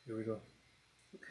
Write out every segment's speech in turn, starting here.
Here we go. Okay.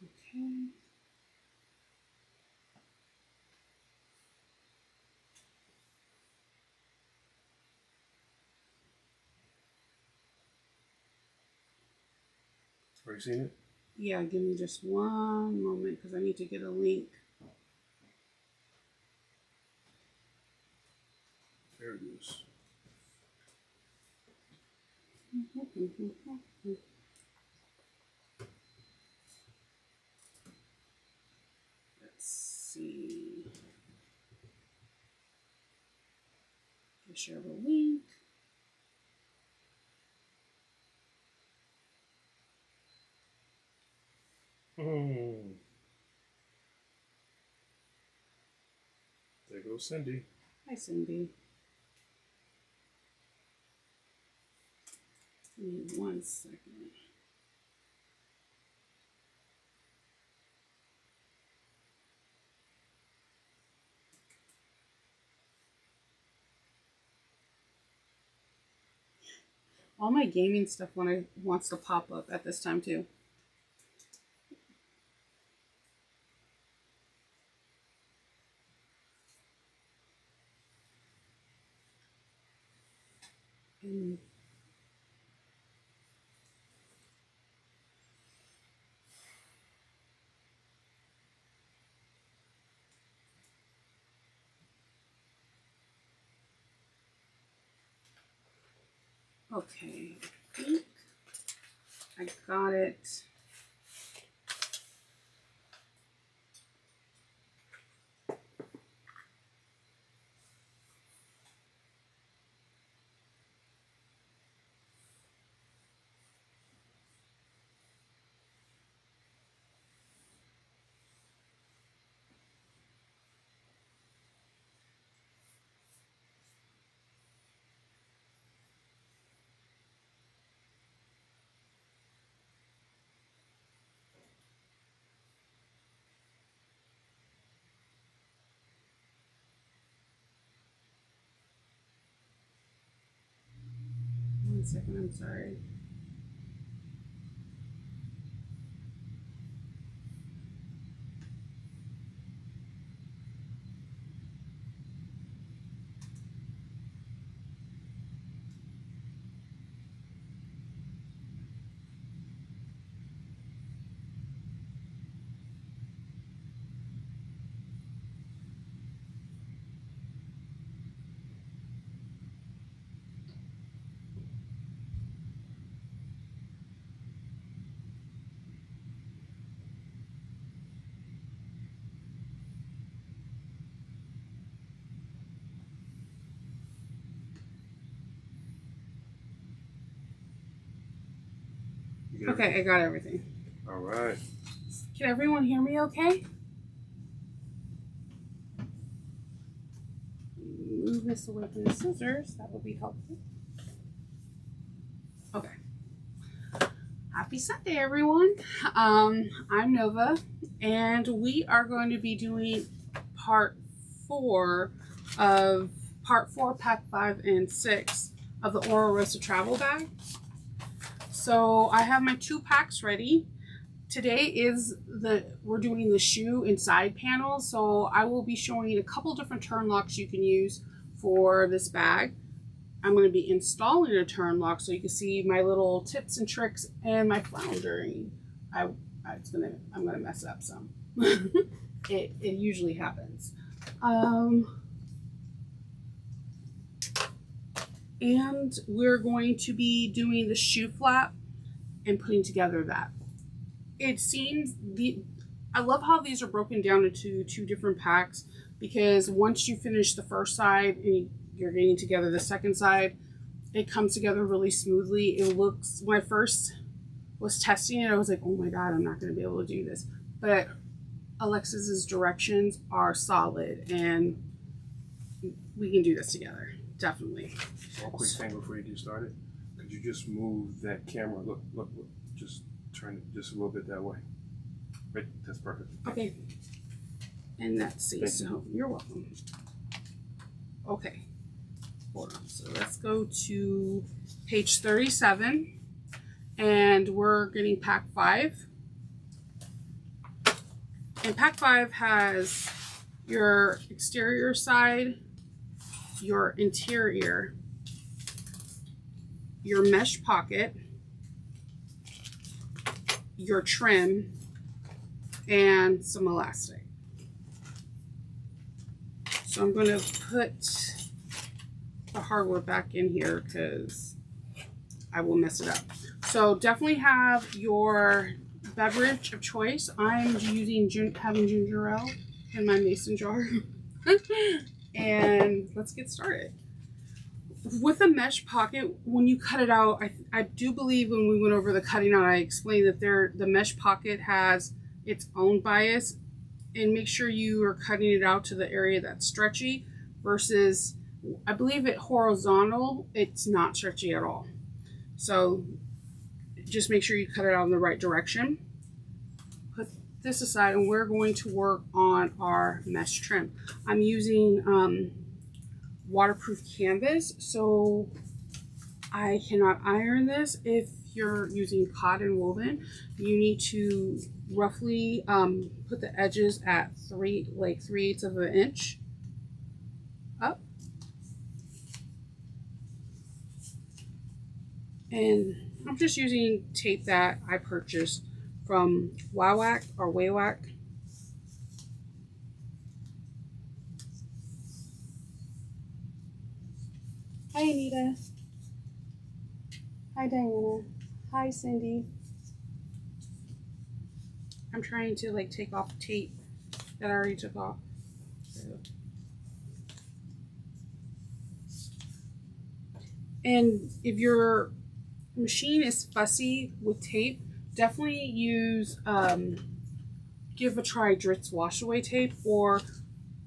Okay. Are you seeing it? Yeah, give me just one moment because I need to get a link. There it is. Let's see. Share the link. There goes Cindy. Hi, Cindy. Give me 1 second. All my gaming stuff wants to pop up at this time too. Okay, I think I got it. One second, I'm sorry. Okay, I got everything. All right. Can everyone hear me okay? Move this away from the scissors. That would be helpful. Okay. Happy Sunday, everyone. I'm Nova, and we are going to be doing part 4, pack 5 and 6 of the Oro Rosa Travel Bag. So I have my 2 packs ready. today we're doing the shoe and side panels, so I will be showing a couple different turn locks you can use for this bag. I'm going to be installing a turn lock so you can see my little tips and tricks and my floundering. I'm gonna mess up some. It usually happens. And we're going to be doing the shoe flap and putting together that. It seems I love how these are broken down into 2 different packs, because once you finish the first side and you're getting together the second side, it comes together really smoothly. It looks, when I first was testing it, I was like, oh my god, I'm not going to be able to do this. But Alexis's directions are solid and we can do this together, definitely. One quick thing before you get started. Could you just move that camera? Look. Just turn it just a little bit that way. Right, that's perfect. Okay. And that's it. So you're welcome. Okay. Hold on. So let's go to page 37. And we're getting pack 5. And pack 5 has your exterior side, your interior, your mesh pocket, your trim, and some elastic. So I'm going to put the hardware back in here because I will mess it up. So definitely have your beverage of choice. I'm having ginger ale in my mason jar. And let's get started. With a mesh pocket, when you cut it out, I do believe when we went over the cutting out, I explained that the mesh pocket has its own bias, and make sure you are cutting it out to the area that's stretchy versus, I believe it horizontal, it's not stretchy at all. So just make sure you cut it out in the right direction. Put this aside and we're going to work on our mesh trim. I'm using waterproof canvas, so I cannot iron this. If you're using cotton woven, you need to roughly put the edges at 3/8 of an inch up. And I'm just using tape that I purchased from Wawac or Wawac. Hi Anita. Hi Diana. Hi Cindy. I'm trying to like take off tape that I already took off. So. And if your machine is fussy with tape, definitely use give a try Dritz wash away tape, or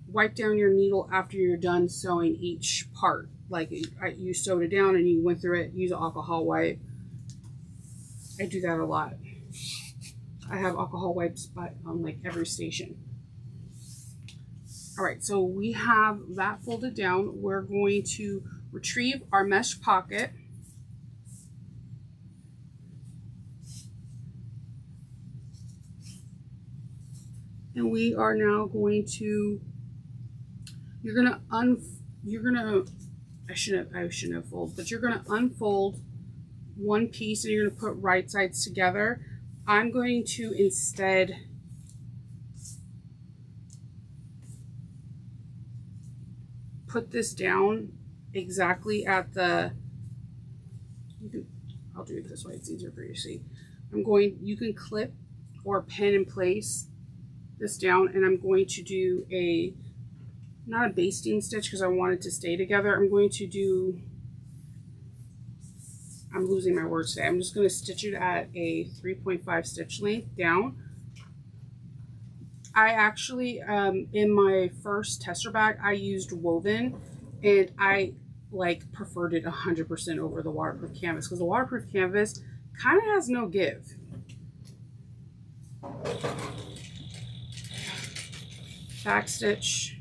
wipe down your needle after you're done sewing each part. Like you sewed it down and you went through it, use an alcohol wipe. I do that a lot. I have alcohol wipes on like every station. All right, so we have that folded down. We're going to retrieve our mesh pocket. And we are now going to, I shouldn't have folded, but you're gonna unfold one piece and you're gonna put right sides together. I'm going to instead put this down exactly at the, I'll do it this way, it's easier for you to see. You can clip or pin and place this down, and I'm going to do not a basting stitch because I want it to stay together. I'm losing my words today. I'm just going to stitch it at a 3.5 stitch length down. I actually, in my first tester bag, I used woven, and I preferred it 100% over the waterproof canvas because the waterproof canvas kind of has no give. Back stitch.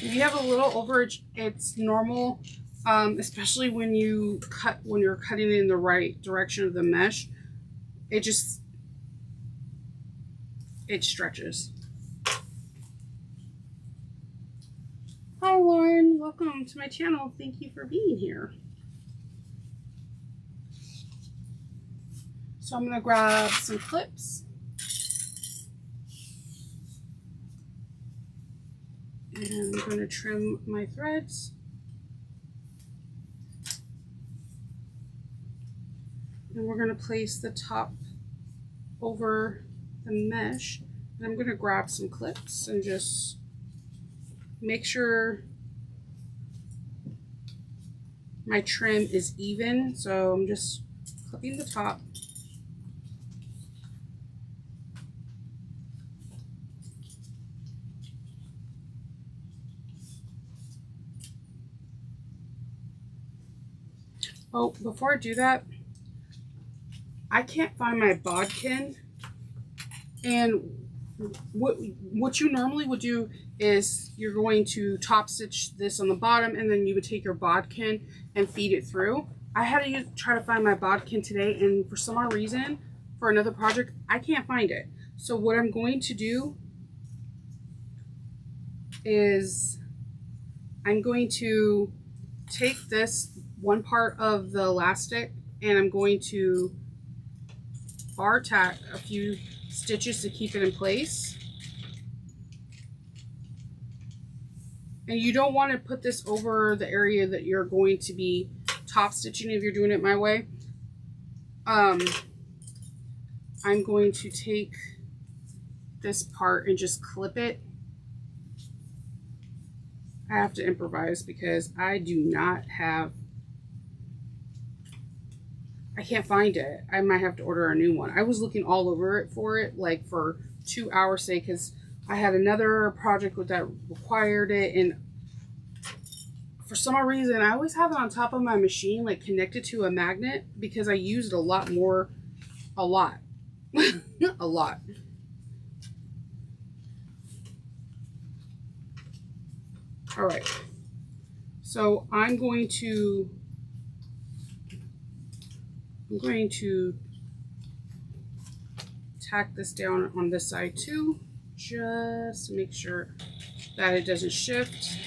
If you have a little overage, it's normal, especially when you're cutting in the right direction of the mesh. It stretches. Hi Lauren, welcome to my channel. Thank you for being here. So I'm gonna grab some clips. And I'm going to trim my threads. And we're going to place the top over the mesh. And I'm going to grab some clips and just make sure my trim is even. So I'm just clipping the top. Oh, before I do that, I can't find my bodkin. And what you normally would do is you're going to top stitch this on the bottom, and then you would take your bodkin and feed it through. I had to try to find my bodkin today, and for some odd reason, for another project, I can't find it. So what I'm going to do is I'm going to take this one part of the elastic and I'm going to bar tack a few stitches to keep it in place. And you don't want to put this over the area that you're going to be top stitching if you're doing it my way. I'm going to take this part and just clip it. I have to improvise because I do not have, I can't find it. I might have to order a new one. I was looking all over it like for 2 hours sake, because I had another project that required it, and for some reason I always have it on top of my machine, like connected to a magnet, because I use it a lot. A lot. All right, so I'm going to tack this down on this side too, just to make sure that it doesn't shift.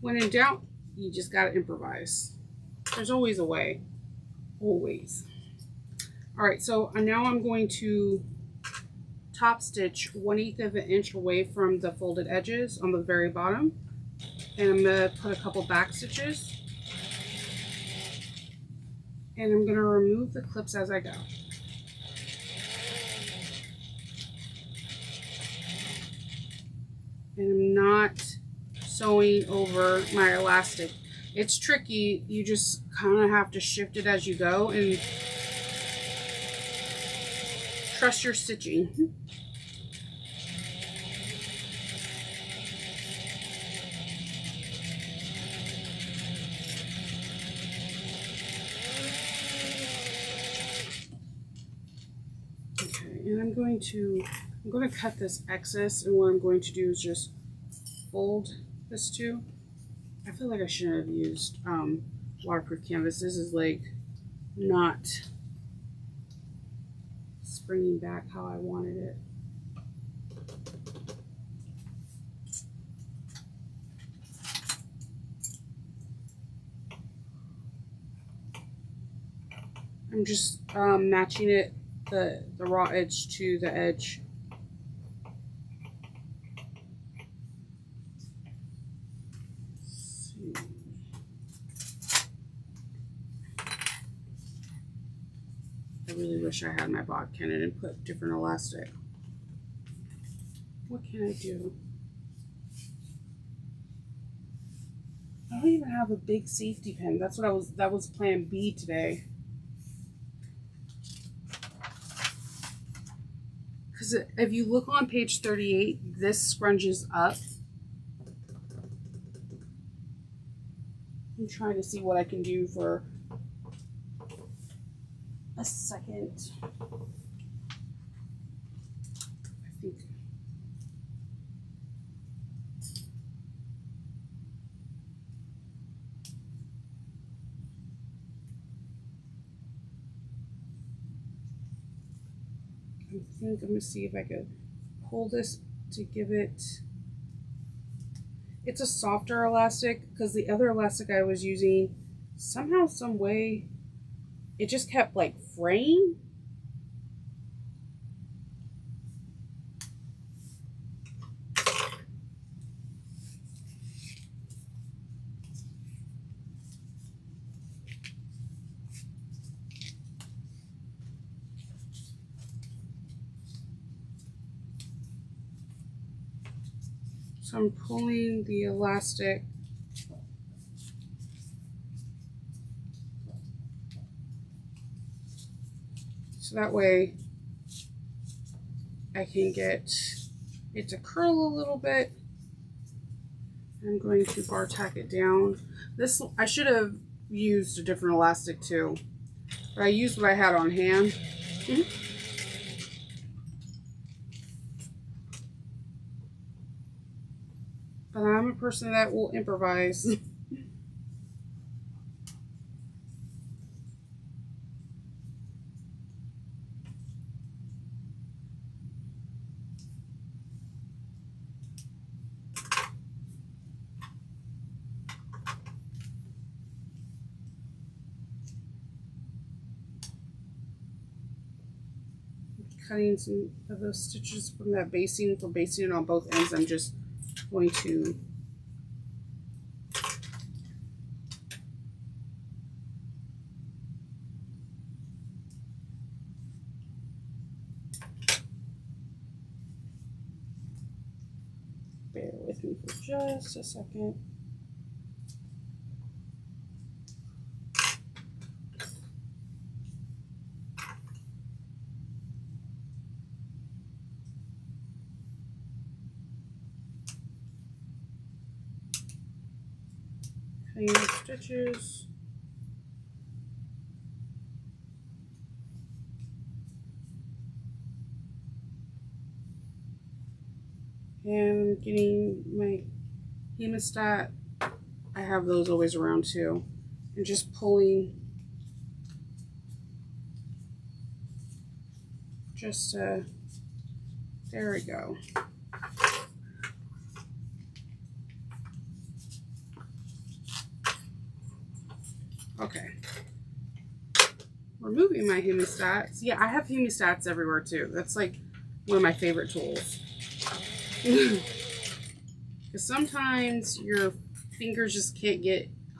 When in doubt, you just gotta improvise. There's always a way, always. All right, so now I'm going to top stitch 1/8 of an inch away from the folded edges on the very bottom, and I'm gonna put a couple back stitches. And I'm going to remove the clips as I go. And I'm not sewing over my elastic. It's tricky. You just kind of have to shift it as you go and trust your stitching. And I'm going to cut this excess, and what I'm going to do is just fold this too. I feel like I shouldn't have used waterproof canvas. This is like not springing back how I wanted it. I'm just matching it, the raw edge to the edge. Let's see. I really wish I had my bodkin and put different elastic. What can I do? I don't even have a big safety pin. That's what that was plan B today. Because if you look on page 38, this scrunches up. I'm trying to see what I can do for a second. I think think I'm gonna see if I could pull this to give it. It's a softer elastic because the other elastic I was using, somehow, some way, it just kept like fraying. So I'm pulling the elastic so that way I can get it to curl a little bit. I'm going to bar tack it down. This, I should have used a different elastic too, but I used what I had on hand. But I'm a person that will improvise. Cutting some of those stitches from that basting, for basting it on both ends. I'm just going to bear with me for just a second. Cutting the stitches. And getting my hemostat, I have those always around too. And just pulling just there we go. Okay. Removing my hemostats. Yeah, I have hemostats everywhere too. That's like one of my favorite tools. Because sometimes your fingers just can't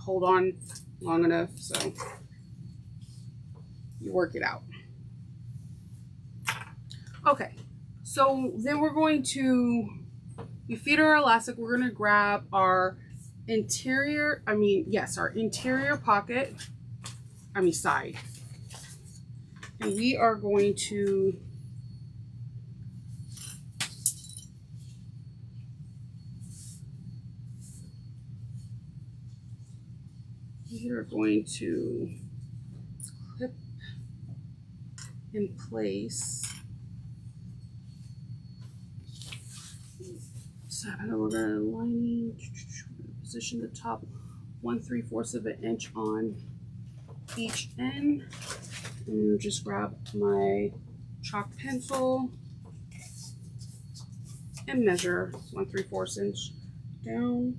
hold on long enough, so you work it out. Okay, so then we're going to, we feed our elastic, we're going to grab our interior, our interior pocket, side. And we are going to clip in place. So we're going to lining, position the top 1/3 of an inch on each end. And just grab my chalk pencil and measure 1/3 inch down.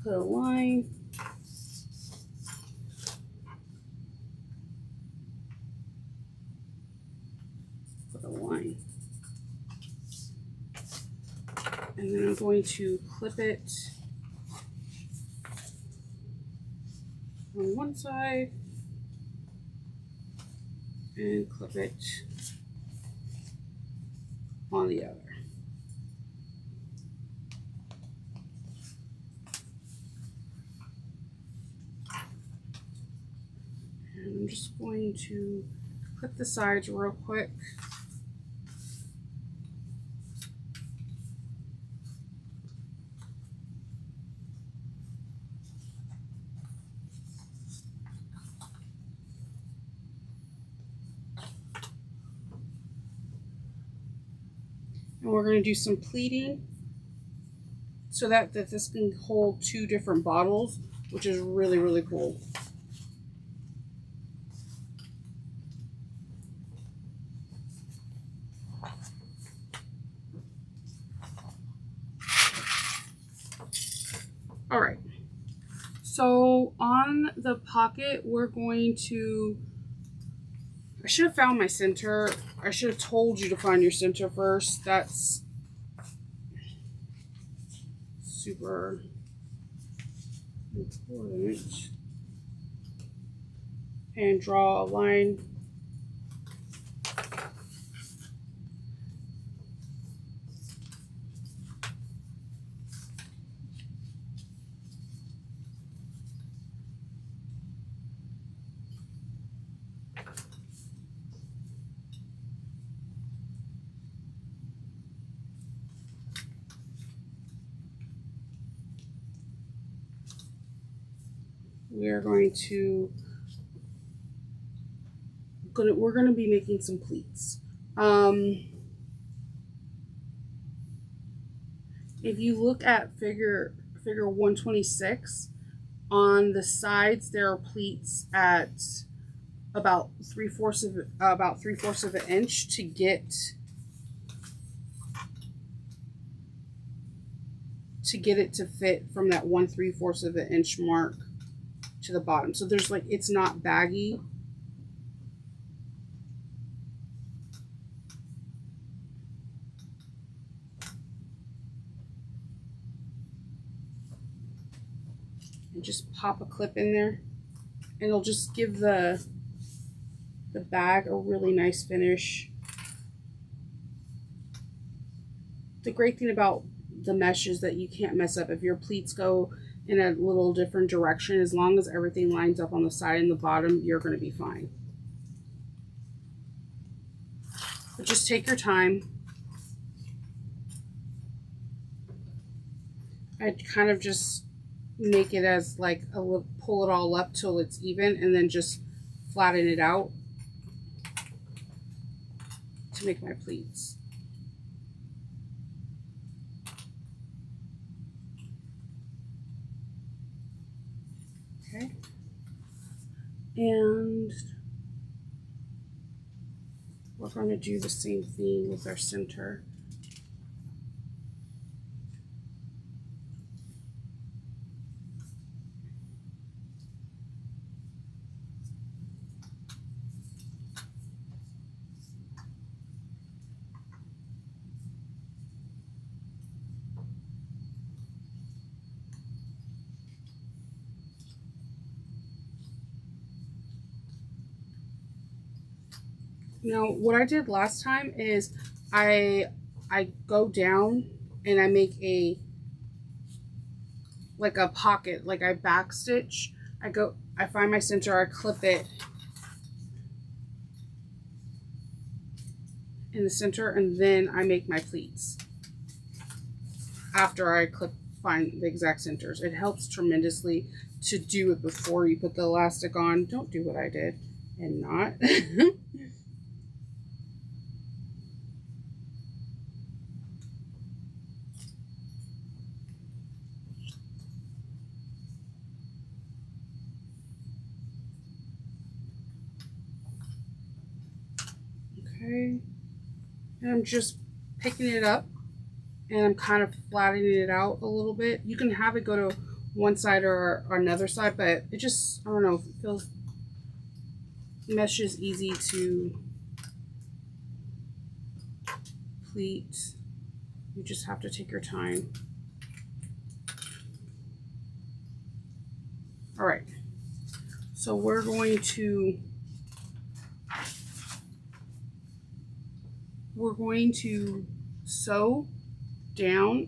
Put a line. Put a line. And then I'm going to clip it on one side and clip it on the other. And I'm just going to clip the sides real quick. And we're going to do some pleating so that this can hold 2 different bottles, which is really, really cool. All right. So on the pocket, we're going to, I should have found my center. I should have told you to find your center first. That's super important. And draw a line. We're going to be making some pleats. If you look at figure 126, on the sides there are pleats at about 3/4 of an inch to get it to fit from that 1/3 of an inch mark to the bottom. So there's like, it's not baggy. And just pop a clip in there, and it'll just give the bag a really nice finish. The great thing about the mesh is that you can't mess up. If your pleats go in a little different direction, as long as everything lines up on the side and the bottom, you're going to be fine. But just take your time. I'd kind of just make it as like a little, pull it all up till it's even, and then just flatten it out to make my pleats. Okay, and we're going to do the same thing with our center. Now, what I did last time is I go down and I make a pocket, like I back stitch. I find my center, I clip it in the center, and then I make my pleats after I find the exact centers. It helps tremendously to do it before you put the elastic on. Don't do what I did and not. Okay, and I'm just picking it up and I'm kind of flattening it out a little bit. You can have it go to one side or another side, but it just, I don't know, it feels, mesh is easy to pleat. You just have to take your time. All right, so we're going to sew down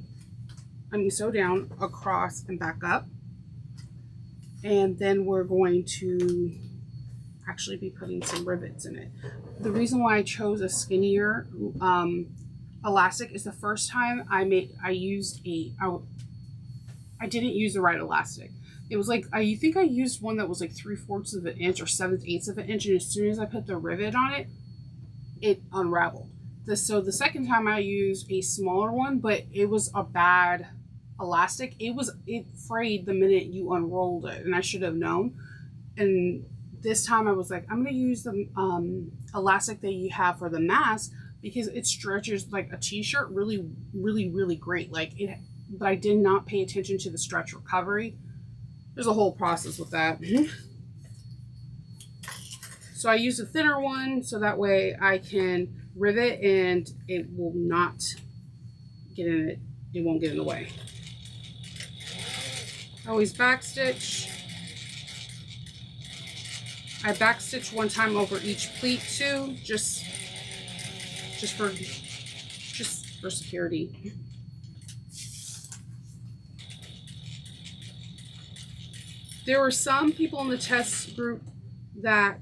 across and back up, and then we're going to actually be putting some rivets in it. The reason why I chose a skinnier elastic is the first time I didn't use the right elastic. It was like, I think I used one that was like 3/4 of an inch or 7/8 of an inch, and as soon as I put the rivet on it, it unraveled. So the second time I used a smaller one, but it was a bad elastic. It frayed the minute you unrolled it, and I should have known. And this time I was like, I'm gonna use the elastic that you have for the mask, because it stretches like a t-shirt really, really, really great. Like but I did not pay attention to the stretch recovery. There's a whole process with that. So I use a thinner one so that way I can rivet and it will not get in it. It won't get in the way. I always backstitch. I backstitch one time over each pleat too, just for security. There were some people in the test group that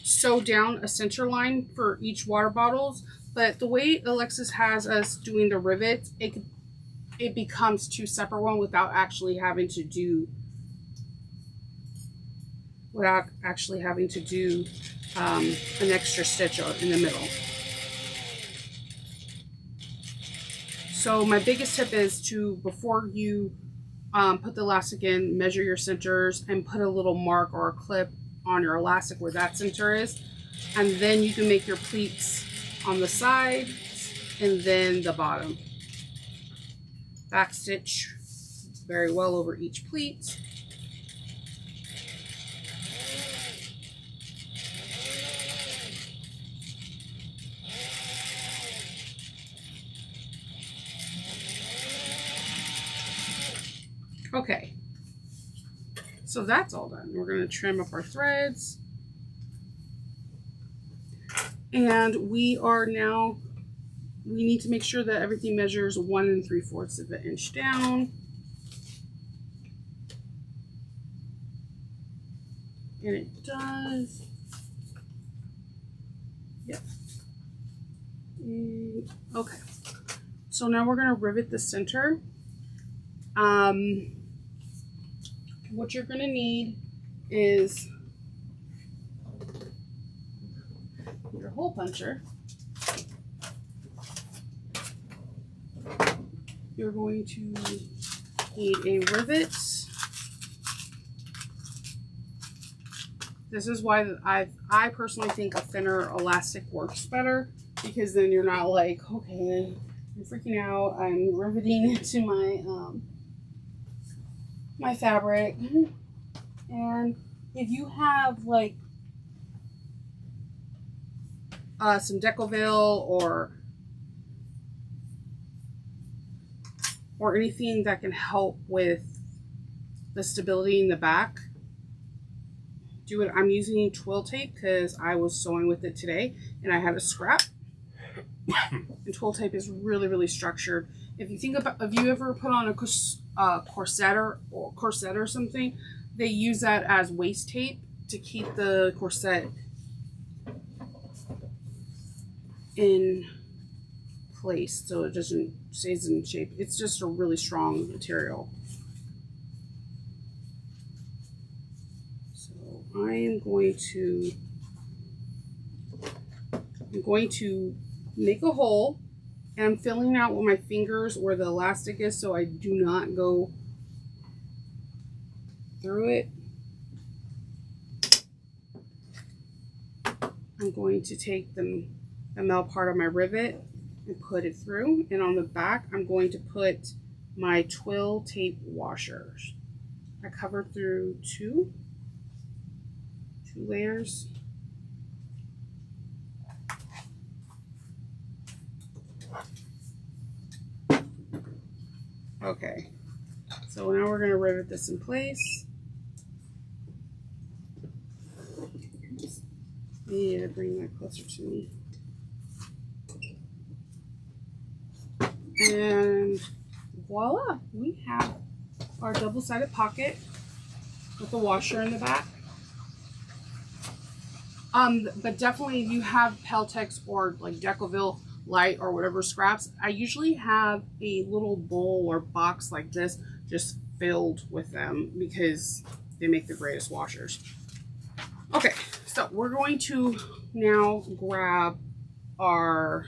sewed down a center line for each water bottles, but the way Alexis has us doing the rivets, it becomes two separate ones without actually having to do an extra stitch in the middle. So my biggest tip is to, before you put the elastic in, measure your centers and put a little mark or a clip on your elastic where that center is, and then you can make your pleats on the side and then the bottom. Backstitch very well over each pleat. Okay, so that's all done. We're going to trim up our threads. And we need to make sure that everything measures 1 3/4 of an inch down. And it does. Yep. And, okay. So now we're going to rivet the center. What you're going to need is your hole puncher. You're going to need a rivet. This is why I personally think a thinner elastic works better, because then you're not like, okay, then I'm freaking out, I'm riveting into my fabric. And if you have like some Decoville or anything that can help with the stability in the back, do it. I'm using twill tape because I was sewing with it today and I had a scrap. And twill tape is really, really structured. If you think about, if you ever put on a corset or something, they use that as waist tape to keep the corset in place so it doesn't stays in shape. It's just a really strong material. So I am going to make a hole, and I'm filling out with my fingers where the elastic is so I do not go through it. I'm going to take the metal part of my rivet and put it through, and on the back I'm going to put my twill tape washers. I covered through two layers. Okay, so now we're going to rivet this in place. I need to bring that closer to me. And voila, we have our double-sided pocket with a washer in the back. But definitely if you have Peltex or like Decoville Light or whatever scraps, I usually have a little bowl or box like this just filled with them because they make the greatest washers. Okay, so we're going to now grab our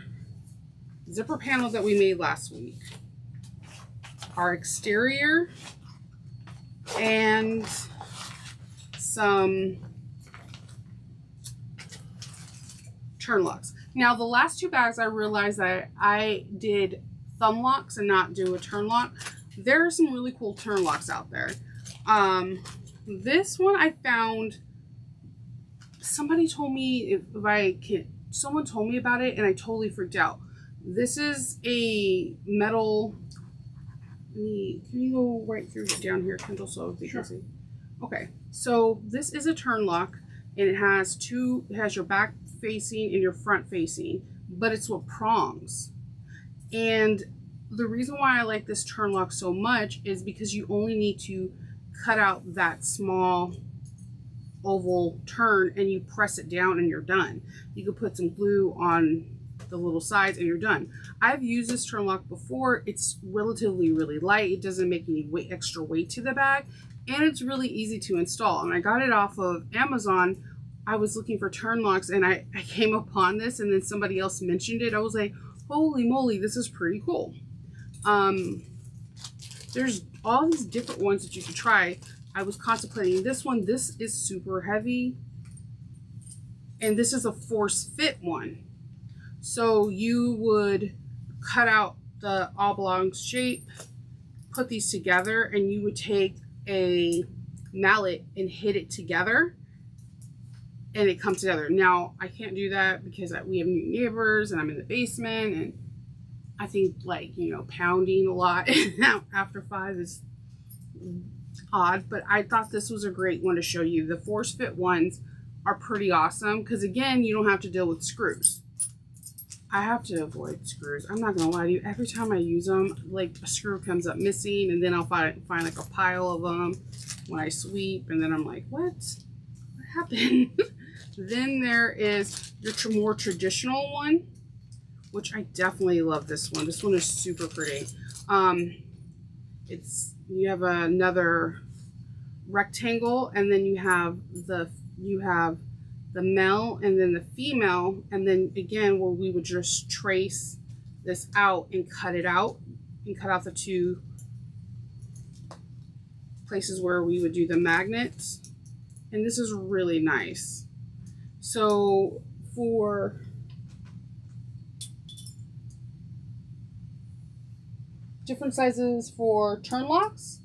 zipper panels that we made last week, our exterior, and some turn locks. Now the last two bags, I realized that I did thumb locks and not do a turn lock. There are some really cool turn locks out there. This one I found, somebody told me someone told me about it and I totally freaked out. This is a metal, can you go right through it down here, Kendall, so they can see? Okay, so this is a turn lock and it has your back facing and your front facing, but it's with prongs. And the reason why I like this turn lock so much is because you only need to cut out that small oval turn and you press it down and you're done. You can put some glue on the little sides and you're done. I've used this turn lock before. It's relatively really light. It doesn't make any extra weight to the bag, and it's really easy to install. And I got it off of Amazon. I was looking for turn locks and I came upon this, and then somebody else mentioned it. I was like, holy moly, this is pretty cool. There's all these different ones that you can try. I was contemplating this one. This is super heavy, and this is a force fit one. So you would cut out the oblong shape, put these together, and you would take a mallet and hit it together, and it comes together. Now, I can't do that because we have new neighbors and I'm in the basement, and I think, like, you know, pounding a lot after 5 is odd, but I thought this was a great one to show you. The force fit ones are pretty awesome because, again, you don't have to deal with screws. I have to avoid screws. I'm not gonna lie to you. Every time I use them, like, a screw comes up missing, and then I'll find like a pile of them when I sweep, and then I'm like, what happened? Then there is your more traditional one, which I definitely love this one. This one is super pretty. You have another rectangle, and then you have the male and then the female, and then again where we would just trace this out and cut it out and cut out the two places where we would do the magnets. And this is really nice. So for different sizes for turn locks,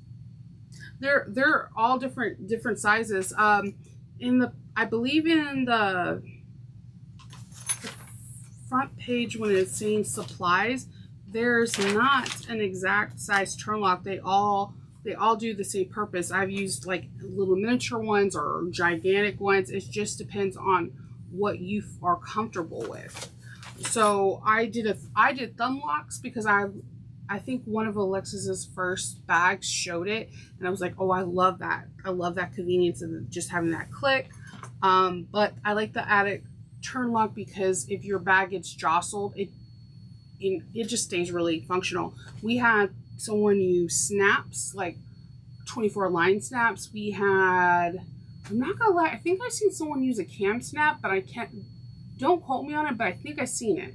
they're all different sizes. I believe in the front page when it's saying supplies, there's not an exact size turn lock. They all do the same purpose. I've used like little miniature ones or gigantic ones. It just depends on what you are comfortable with. So I did thumb locks because I think one of Alexis's first bags showed it, and I was like, oh, I love that. I love that convenience of just having that click. But I like the added turn lock because if your bag gets jostled, it just stays really functional. We had someone use snaps, like 24 line snaps. We had, I'm not gonna lie, I think I've seen someone use a cam snap, but don't quote me on it, but I think I've seen it.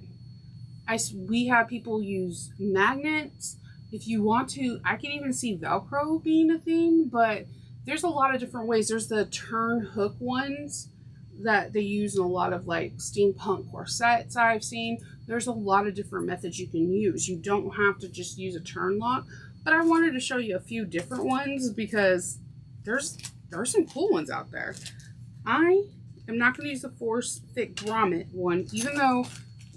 We have people use magnets. If you want to, I can even see Velcro being a thing, but there's a lot of different ways. There's the turn hook ones that they use in a lot of like steampunk corsets I've seen. There's a lot of different methods you can use. You don't have to just use a turn lock, but I wanted to show you a few different ones because there are some cool ones out there. I am not going to use the force fit grommet one, even though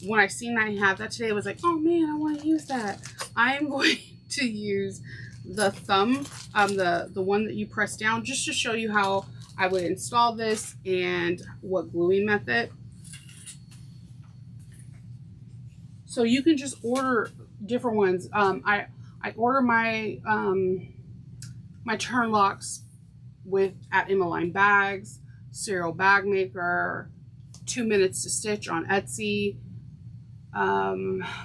when I seen I had that today, I was like, oh man, I want to use that. I am going to use the thumb, the one that you press down, just to show you how I would install this and what gluing method. So you can just order different ones. I order my my turn locks at Emmeline Bags, Serial Bag Maker, 2 minutes to stitch on Etsy.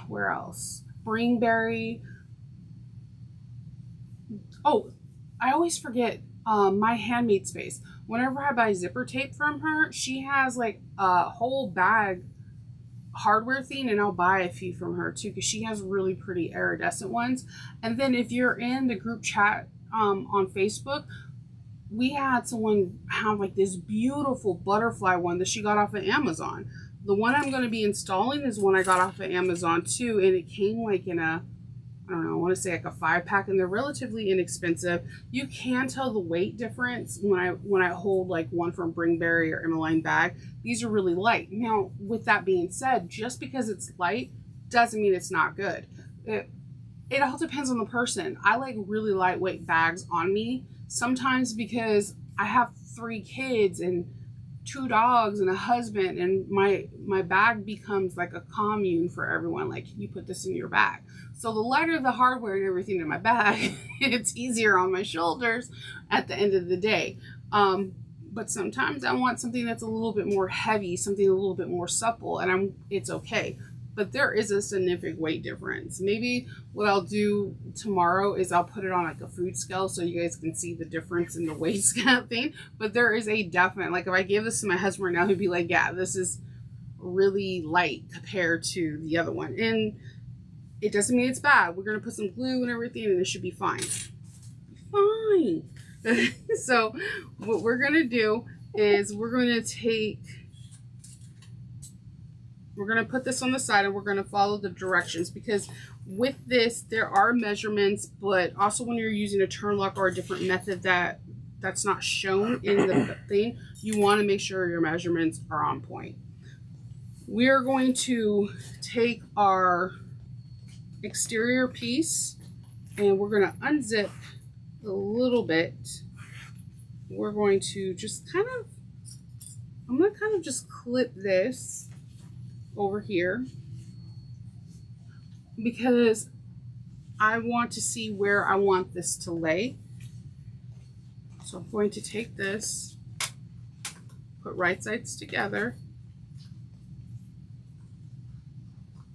Where else? Bringberry. Oh, I always forget My Handmade Space. Whenever I buy zipper tape from her, she has like a whole bag hardware thing, and I'll buy a few from her too because she has really pretty iridescent ones. And then if you're in the group chat on Facebook, we had someone have like this beautiful butterfly one that she got off of Amazon. The one I'm going to be installing is one I got off of Amazon too, and it came like in a, I don't know, I want to say like a 5-pack, and they're relatively inexpensive. You can tell the weight difference when I hold like one from Bringberry or Emmeline bag. These are really light. Now, with that being said, just because it's light doesn't mean it's not good. It all depends on the person. I like really lightweight bags on me, sometimes because I have 3 kids and 2 dogs and a husband, and my bag becomes like a commune for everyone. Like, you put this in your bag. So the lighter the hardware and everything in my bag, it's easier on my shoulders at the end of the day. But sometimes I want something that's a little bit more heavy, something a little bit more supple, and it's okay. But there is a significant weight difference. Maybe what I'll do tomorrow is I'll put it on like a food scale so you guys can see the difference in the weight scale thing. But there is a definite, like if I gave this to my husband right now, he'd be like, yeah, this is really light compared to the other one. And it doesn't mean it's bad. We're going to put some glue and everything and it should be fine. Fine. So what we're going to do is we're going to put this on the side and we're going to follow the directions, because with this there are measurements, but also when you're using a turn lock or a different method that's not shown in the thing, you want to make sure your measurements are on point. We are going to take our exterior piece and we're going to unzip a little bit. We're going to just I'm going to kind of just clip this over here because I want to see where I want this to lay. So I'm going to take this, put right sides together,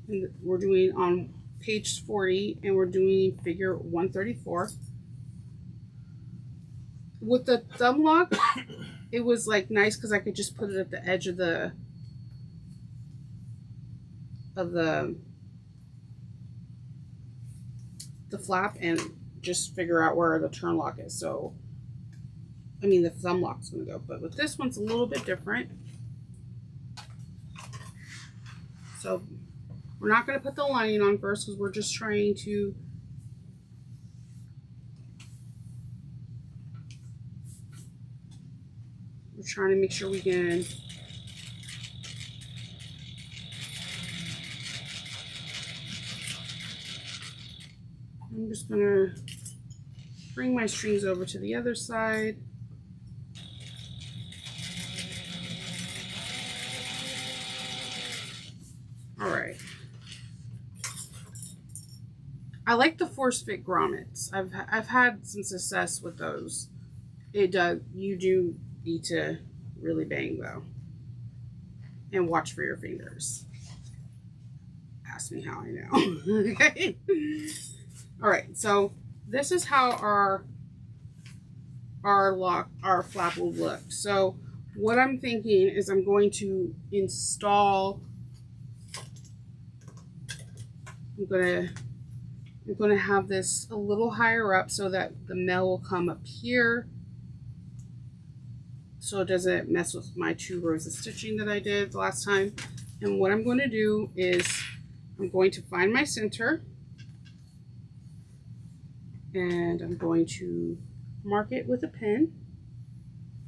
and we're doing on page 40 and we're doing figure 134. With the thumb lock, it was like nice because I could just put it at the edge of the flap and just figure out where the turn lock is. So, I mean, the thumb lock's gonna go, but with this one's a little bit different. So we're not gonna put the lining on first because we're just trying to make sure we can I'm just gonna bring my strings over to the other side. All right. I like the force fit grommets. I've had some success with those. It does. You do need to really bang though, and watch for your fingers. Ask me how I know. Okay. All right, so this is how our flap will look. So what I'm thinking is I'm going to install, I'm going to have this a little higher up so that the mail will come up here, so it doesn't mess with my 2 rows of stitching that I did the last time. And what I'm going to do is I'm going to find my center and I'm going to mark it with a pen.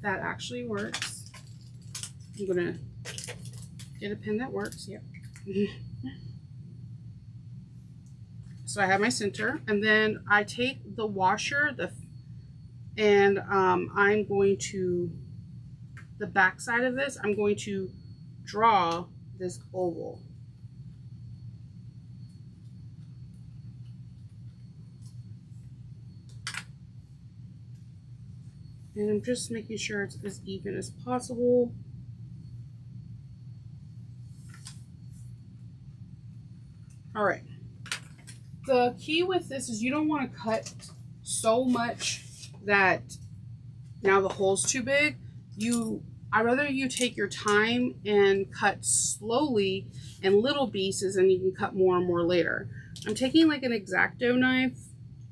That actually works. I'm going to get a pen that works. Yep. So I have my center, and then I take the washer, and I'm going to, the back side of this, I'm going to draw this oval. And I'm just making sure it's as even as possible. All right. The key with this is you don't want to cut so much that now the hole's too big. I'd rather you take your time and cut slowly in little pieces, and you can cut more and more later. I'm taking like an X-Acto knife.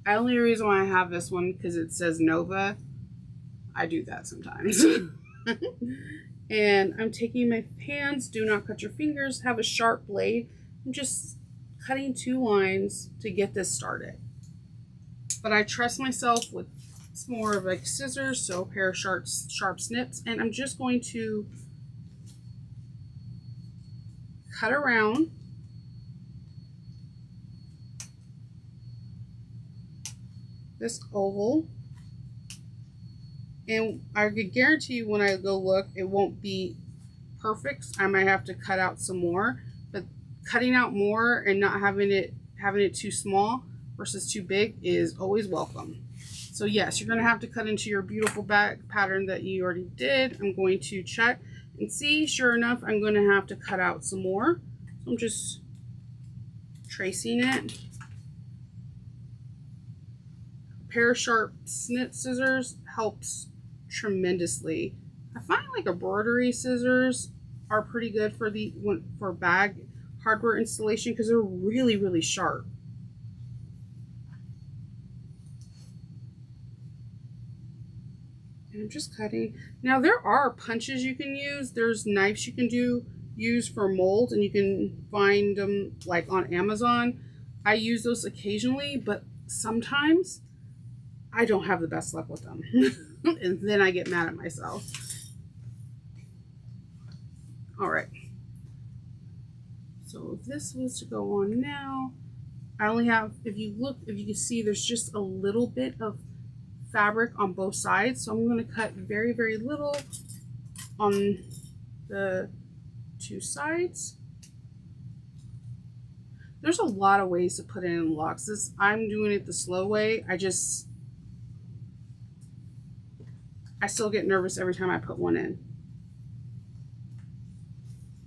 The only reason why I have this one because it says Nova. I do that sometimes. And I'm taking my hands, do not cut your fingers, have a sharp blade. I'm just cutting 2 lines to get this started. But I trust myself with more of like scissors, so a pair of sharp snips, and I'm just going to cut around this oval. And I could guarantee you when I go look, it won't be perfect. I might have to cut out some more, but cutting out more and not having it too small versus too big is always welcome. So yes, you're gonna have to cut into your beautiful bag pattern that you already did. I'm going to check and see, sure enough, I'm gonna have to cut out some more. So I'm just tracing it. A pair of sharp snip scissors helps tremendously. I find like embroidery scissors are pretty good for bag hardware installation because they're really, really sharp. And I'm just cutting. Now there are punches you can use. There's knives you can use for mold, and you can find them like on Amazon. I use those occasionally, but sometimes I don't have the best luck with them. And then I get mad at myself. All right. So if this was to go on now, I only have, if you can see, there's just a little bit of fabric on both sides. So I'm going to cut very, very little on the 2 sides. There's a lot of ways to put it in locks. I'm doing it the slow way. I still get nervous every time I put one in.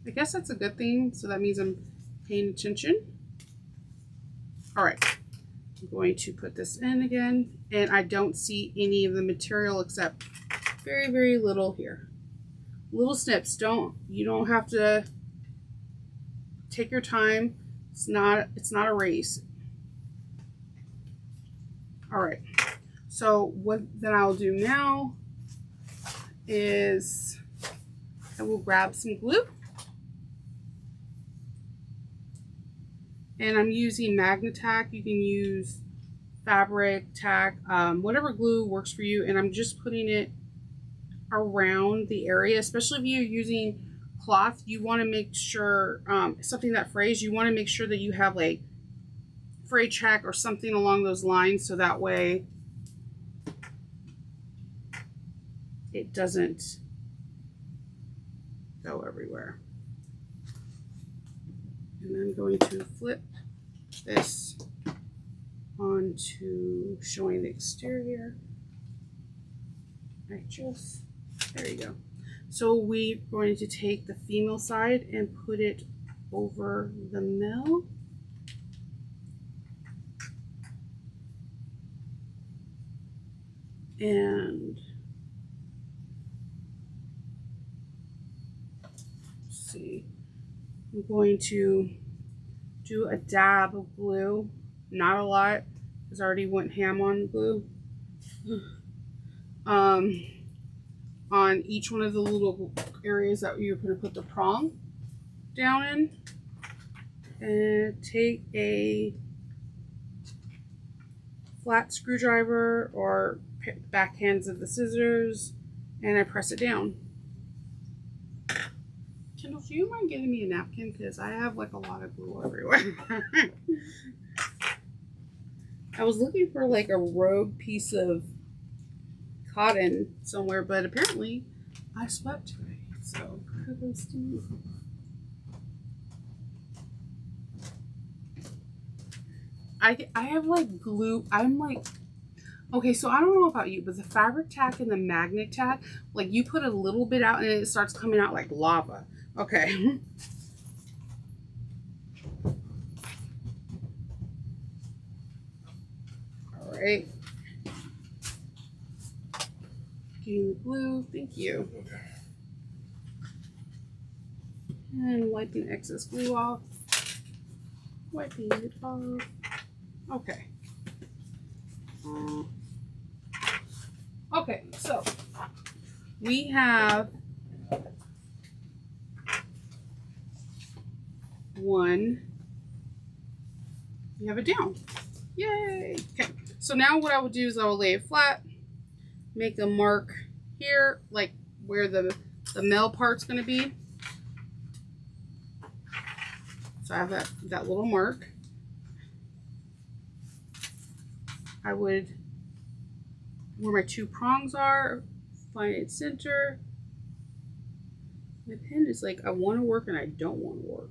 I guess that's a good thing. So that means I'm paying attention. All right, I'm going to put this in again, and I don't see any of the material except very, very little here. Little snips. You don't have to take your time. It's not a race. All right. So what then I'll do now is I will grab some glue. And I'm using Magna-Tack. You can use fabric, tack, whatever glue works for you. And I'm just putting it around the area, especially if you're using cloth. You want to make sure, something that frays, you want to make sure that you have like fray check or something along those lines, so that way it doesn't go everywhere. And I'm going to flip this onto showing the exterior. There you go. So we're going to take the female side and put it over the male. And let's see. I'm going to do a dab of glue, not a lot, because I already went ham on glue. On each one of the little areas that you're going to put the prong down in, and take a flat screwdriver or backhands of the scissors, and I press it down. Kendall, do you mind getting me a napkin? Because I have like a lot of glue everywhere. I was looking for like a rogue piece of cotton somewhere, but apparently I swept today. So kudos to me. I have like glue. I'm like, okay, so I don't know about you, but the fabric tack and the magnet tack, like you put a little bit out and it starts coming out like lava. Okay. All right. Getting the glue. Thank you. Okay. And wiping excess glue off. Wiping it off. Okay. Okay, so we have one, you have it down. Yay! Okay, so now what I would do is I will lay it flat, make a mark here, like where the male part's going to be. So I have that little mark. I would, where my two prongs are, find its center. My pen is like, I want to work and I don't want to work.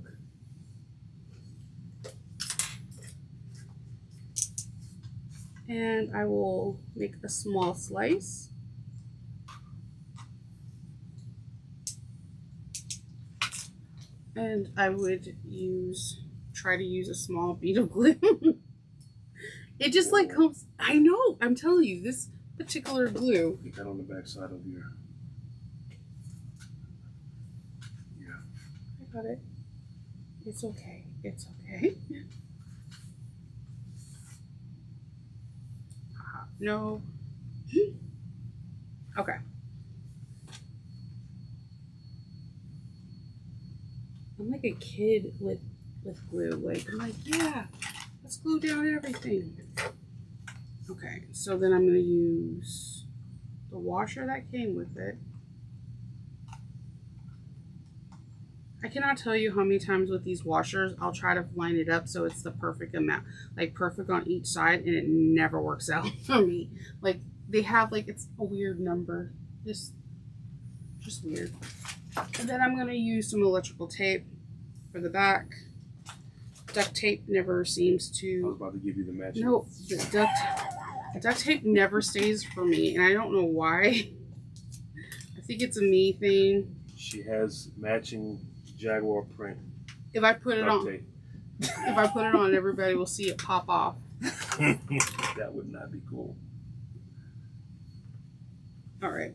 And I will make a small slice. And I would try to use a small bead of glue. It just like comes, I know, I'm telling you, this particular glue. Get that on the back side of your, yeah. I got it. It's okay, it's okay. No. Okay. I'm like a kid with glue. Like, I'm like, yeah, let's glue down everything. Okay, so then I'm going to use the washer that came with it. I cannot tell you how many times with these washers I'll try to line it up so it's the perfect amount, like perfect on each side, and it never works out for me. Like, they have like, it's a weird number, just weird. And then I'm going to use some electrical tape for the back. Duct tape never seems to. I was about to give you the matching. No, the duct tape never stays for me, and I don't know why. I think it's a me thing. She has matching Jaguar print. If I put it duct on, tape. if I put it on, everybody will see it pop off. That would not be cool. All right.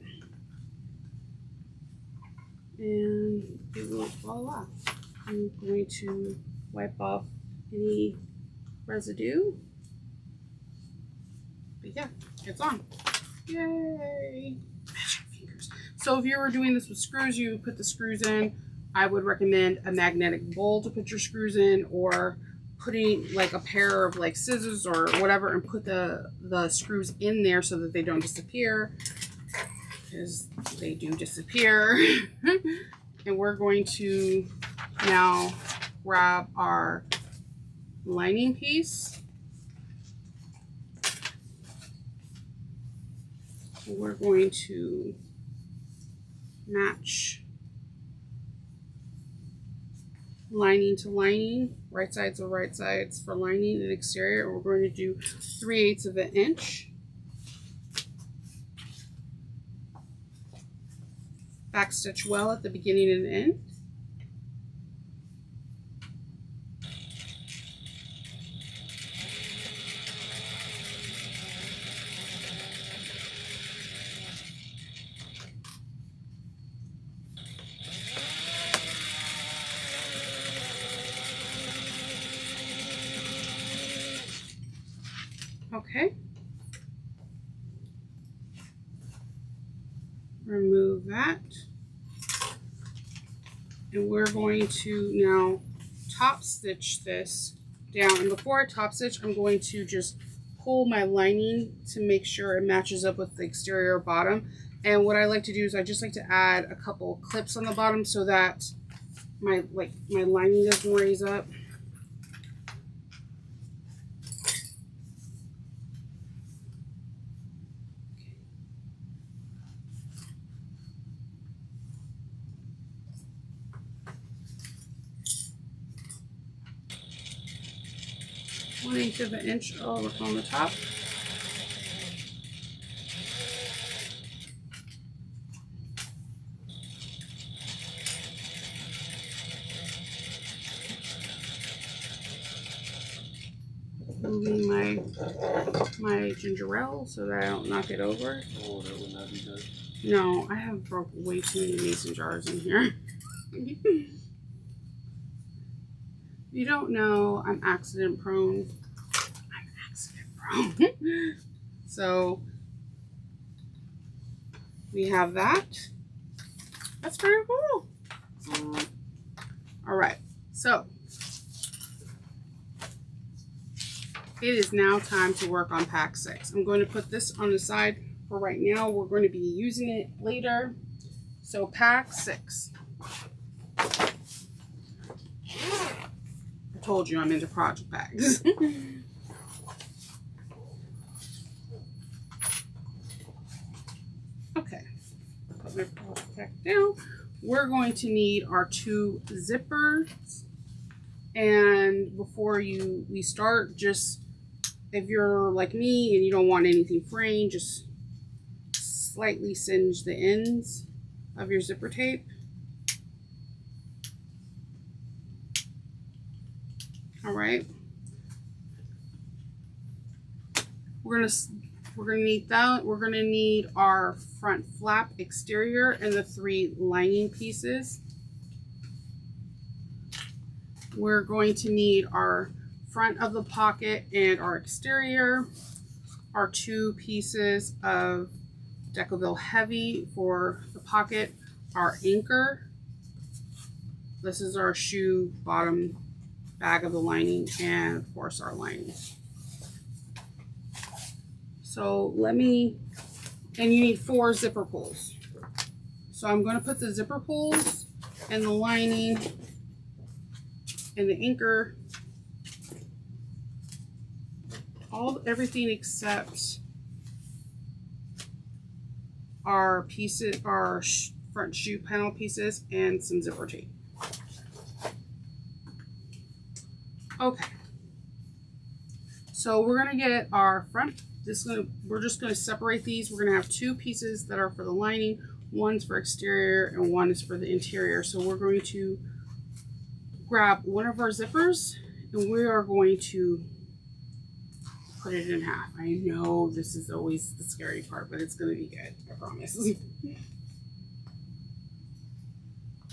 And it will, voila. I'm going to wipe off any residue. But yeah, it's on. Yay! Magic fingers. So if you were doing this with screws, you would put the screws in. I would recommend a magnetic bowl to put your screws in, or putting like a pair of like scissors or whatever and put the screws in there so that they don't disappear, because they do disappear. And we're going to now grab our lining piece. We're going to match lining to lining, right sides are right sides for lining and exterior. We're going to do 3/8 of an inch. Back stitch well at the beginning and end. Okay. Remove that. And we're going to now top stitch this down. And before I top stitch, I'm going to just pull my lining to make sure it matches up with the exterior bottom. And what I like to do is I just like to add a couple clips on the bottom so that my lining doesn't raise up. One 1/8 of an inch over on the top. Moving my ginger ale so that I don't knock it over. Oh, that would not be good. No, I have broke way too many mason jars in here. You don't know, I'm accident prone. I'm accident prone. So we have that. That's very cool. All right. So it is now time to work on pack 6. I'm going to put this on the side for right now. We're going to be using it later. So pack 6. I told you I'm into project bags. Okay, put my project bag down. We're going to need our 2 zippers. And before we start, just if you're like me and you don't want anything fraying, just slightly singe the ends of your zipper tape. All right. We're gonna need that. We're gonna need our front flap exterior and the 3 lining pieces. We're going to need our front of the pocket and our exterior, our 2 pieces of Decoville Heavy for the pocket, our anchor. This is our shoe bottom bag of the lining, and of course our lining. So and you need 4 zipper pulls. So I'm going to put the zipper pulls and the lining and the anchor, everything except our pieces, our front shoe panel pieces, and some zipper tape. Okay, so we're gonna get our front. We're just gonna separate these. We're gonna have 2 pieces that are for the lining. One's for exterior and one is for the interior. So we're going to grab one of our zippers and we are going to put it in half. I know this is always the scary part, but it's gonna be good, I promise.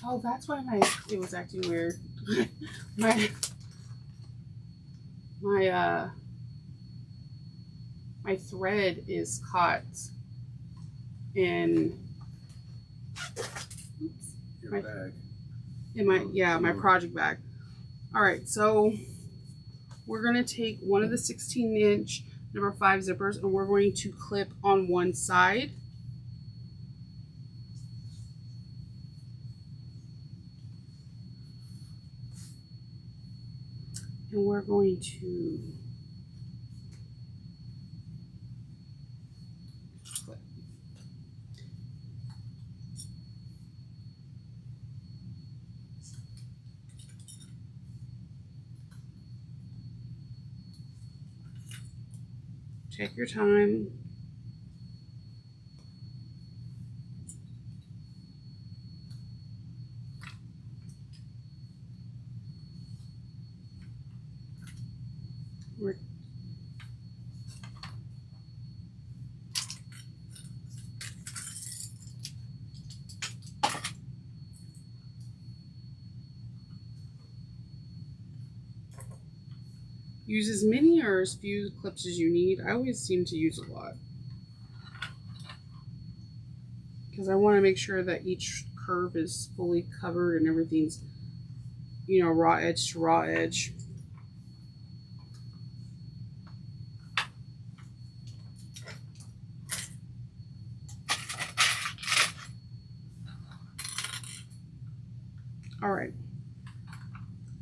Oh, that's why it was acting weird. my thread is caught in your bag. In my project bag. All right, so we're gonna take one of the 16-inch number 5 zippers and we're going to clip on one side. And we're going to clip. Take your time. Use as many or as few clips as you need. I always seem to use a lot because I want to make sure that each curve is fully covered and everything's, you know, raw edge to raw edge. All right.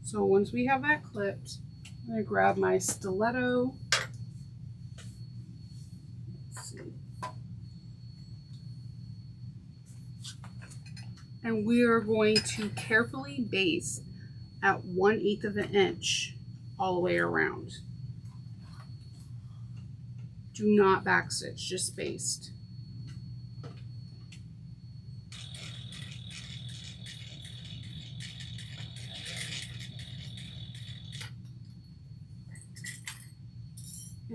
So once we have that clipped, I'm going to grab my stiletto. Let's see. And we are going to carefully baste at 1/8 of an inch all the way around. Do not backstitch, just baste.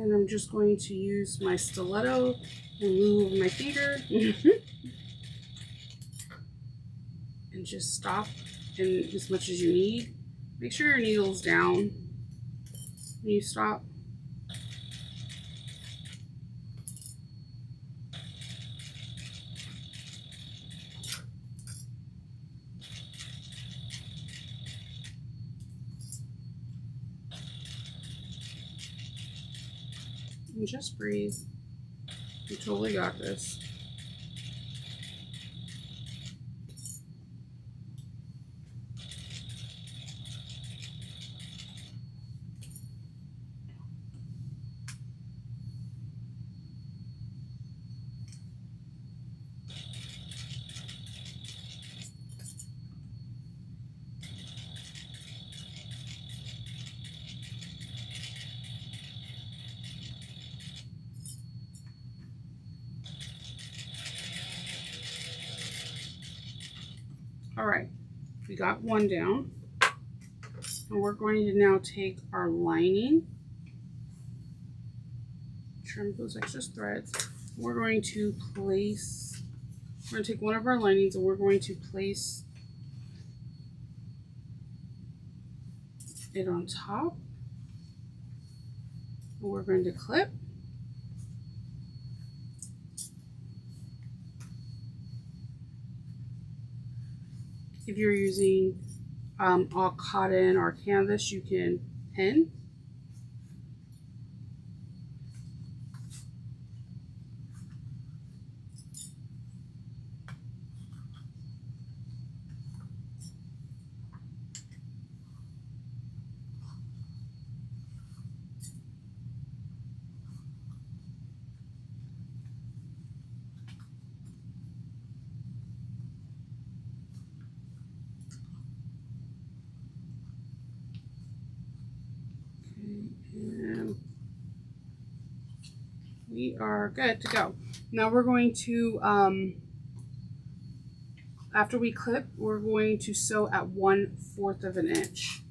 And I'm just going to use my stiletto in lieu of my finger. And just stop in as much as you need. Make sure your needle's down when you stop. And just breathe. You totally got this. All right, we got one down, and we're going to now take our lining, trim those extra threads. We're going to take one of our linings and we're going to place it on top. And we're going to clip. If you're using all cotton or canvas, you can pin. And we are good to go. Now we're going to, after we clip, we're going to sew at 1/4 of an inch.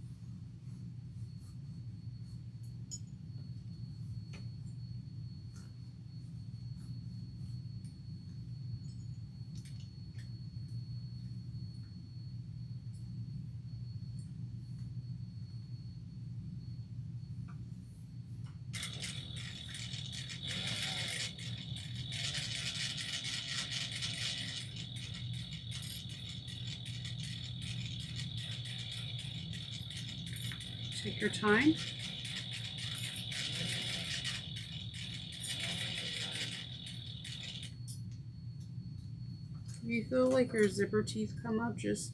Take your time. If you feel like your zipper teeth come up, just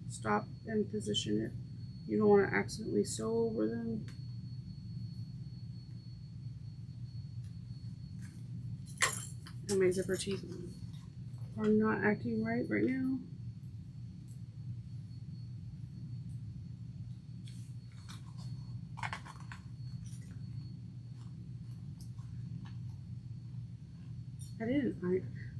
stop and position it. You don't want to accidentally sew over them. And my zipper teeth are not acting right now.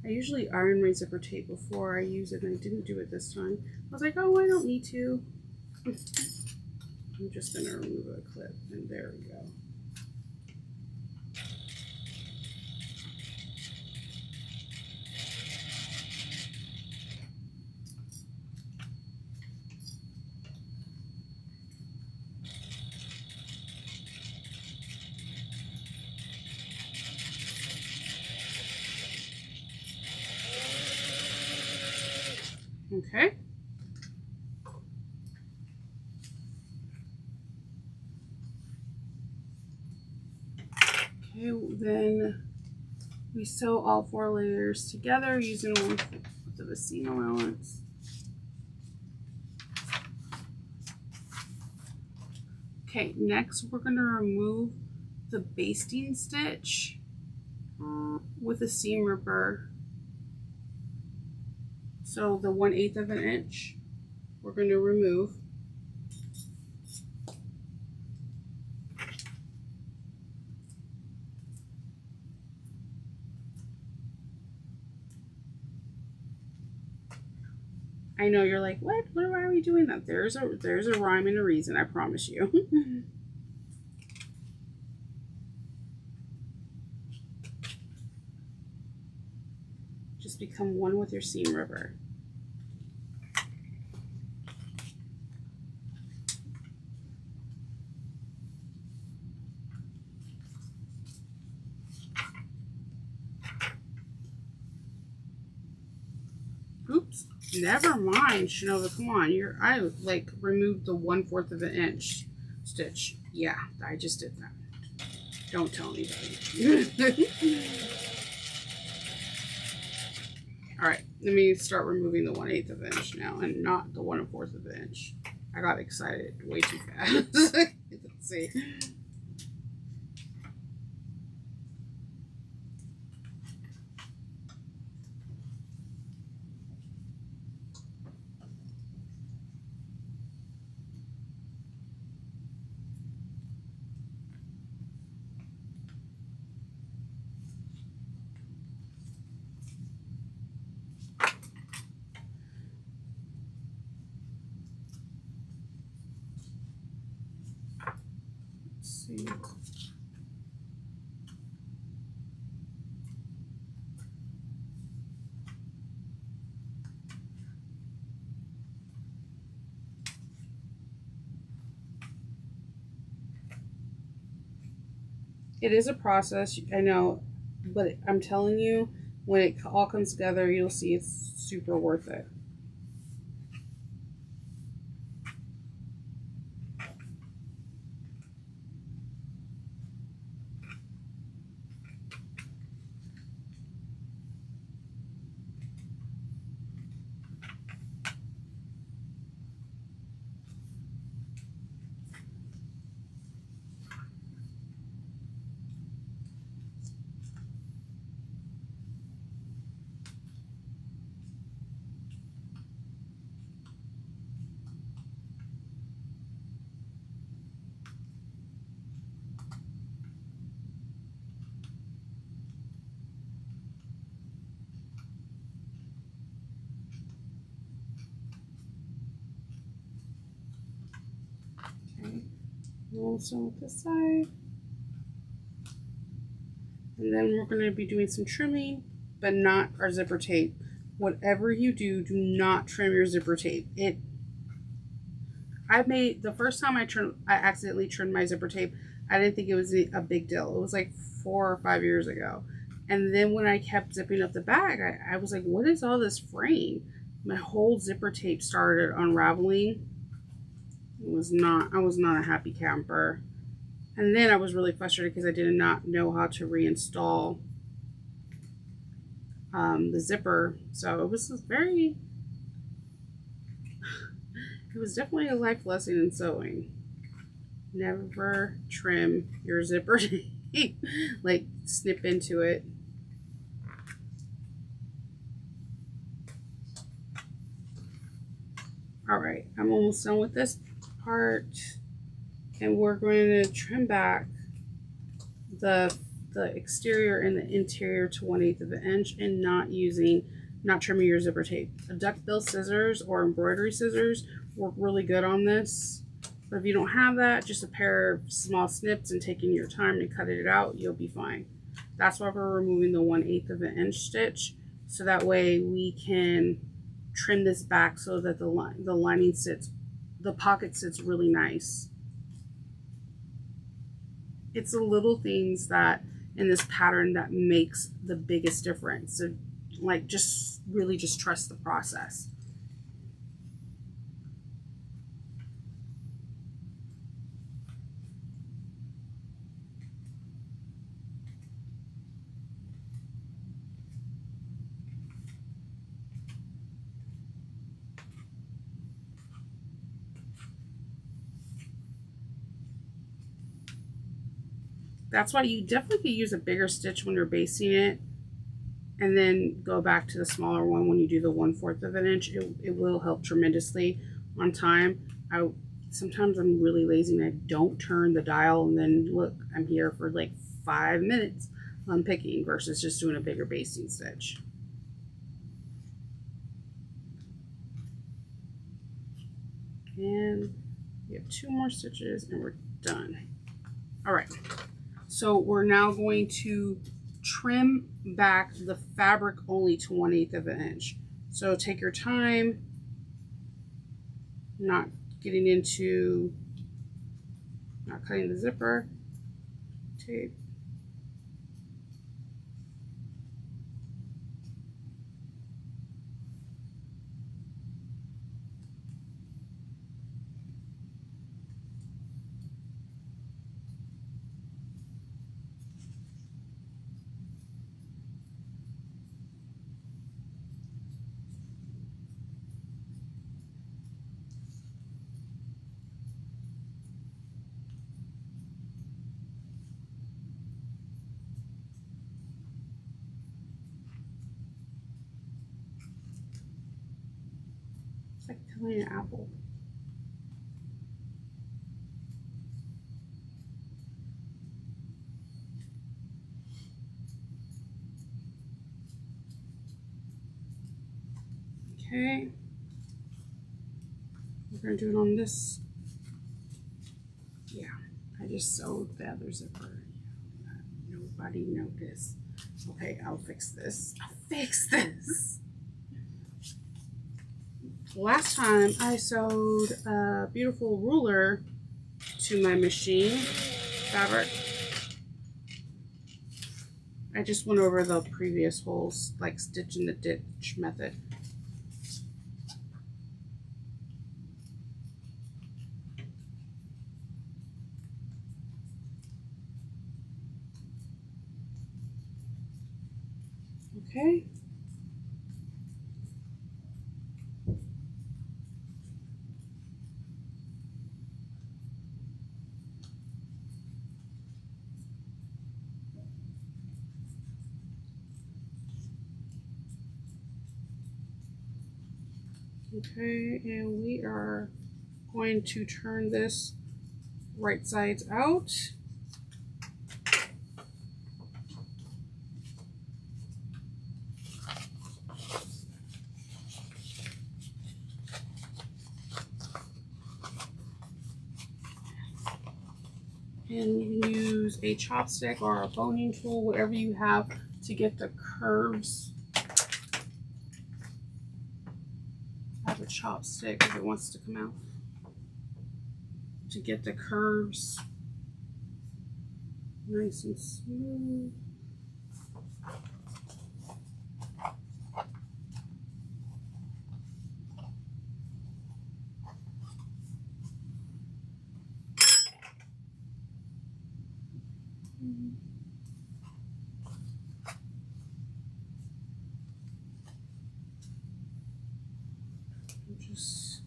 I usually iron my zipper tape before I use it, and I didn't do it this time. I was like, oh, I don't need to. I'm just gonna remove a clip, and there we go. Okay. Okay, then we sew all 4 layers together using 1/4 of a seam allowance. Okay, next we're going to remove the basting stitch with a seam ripper. So the 1/8 of an inch, we're going to remove. I know you're like, what? Why are we doing that? There's a rhyme and a reason, I promise you. Just become one with your seam ripper. Oops, never mind, Shinova, come on. I like removed the 1/4 of an inch stitch. Yeah, I just did that. Don't tell anybody. All right, let me start removing the 1/8 of an inch now, and not the 1/4 of an inch. I got excited way too fast. Let's see. See. It is a process, I know, but I'm telling you, when it all comes together, you'll see it's super worth it. Okay, also with this side. And then we're going to be doing some trimming, but not our zipper tape. Whatever you do, do not trim your zipper tape. The first time I accidentally trimmed my zipper tape, I didn't think it was a big deal. It was like 4 or 5 years ago. And then when I kept zipping up the bag, I was like, what is all this fraying? My whole zipper tape started unraveling. I was not a happy camper. And then I was really frustrated because I did not know how to reinstall the zipper. So it was definitely a life lesson in sewing. Never trim your zipper tape. Like, snip into it. All right, I'm almost done with this part, and we're going to trim back the exterior and the interior to 1/8 of an inch, and not trimming your zipper tape. A duckbill scissors or embroidery scissors work really good on this. But if you don't have that, just a pair of small snips and taking your time to cut it out, you'll be fine. That's why we're removing the 1/8 of an inch stitch, so that way we can trim this back so that the lining sits, the pocket sits really nice. It's the little things that in this pattern that makes the biggest difference. So, like, just really just trust the process. That's why you definitely could use a bigger stitch when you're basting it, and then go back to the smaller one when you do the 1/4 of an inch. It will help tremendously on time. Sometimes I'm really lazy and I don't turn the dial, and then look, I'm here for like 5 minutes unpicking versus just doing a bigger basting stitch. And we have 2 more stitches and we're done. All right. So we're now going to trim back the fabric only to 1/8 of an inch. So take your time, not cutting the zipper tape. Playing an apple. Okay. We're gonna do it on this. Yeah, I just sewed the other zipper. Nobody noticed. Okay, I'll fix this. I'll fix this. Last time I sewed a beautiful ruler to my machine fabric. I just went over the previous holes, like stitch in the ditch method. Okay. Okay, and we are going to turn this right sides out. And you can use a chopstick or a boning tool, whatever you have, to get the curves. I have a chopstick if it wants to come out. To get the curves nice and smooth. I'm just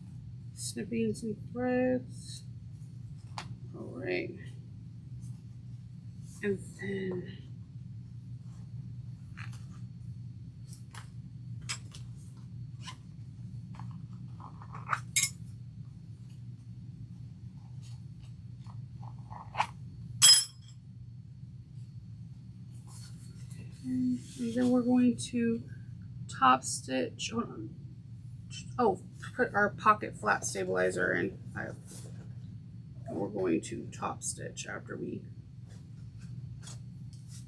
snipping some threads. All right. And then we're going to top stitch. Oh, put our pocket flap stabilizer in. And we're going to top stitch after we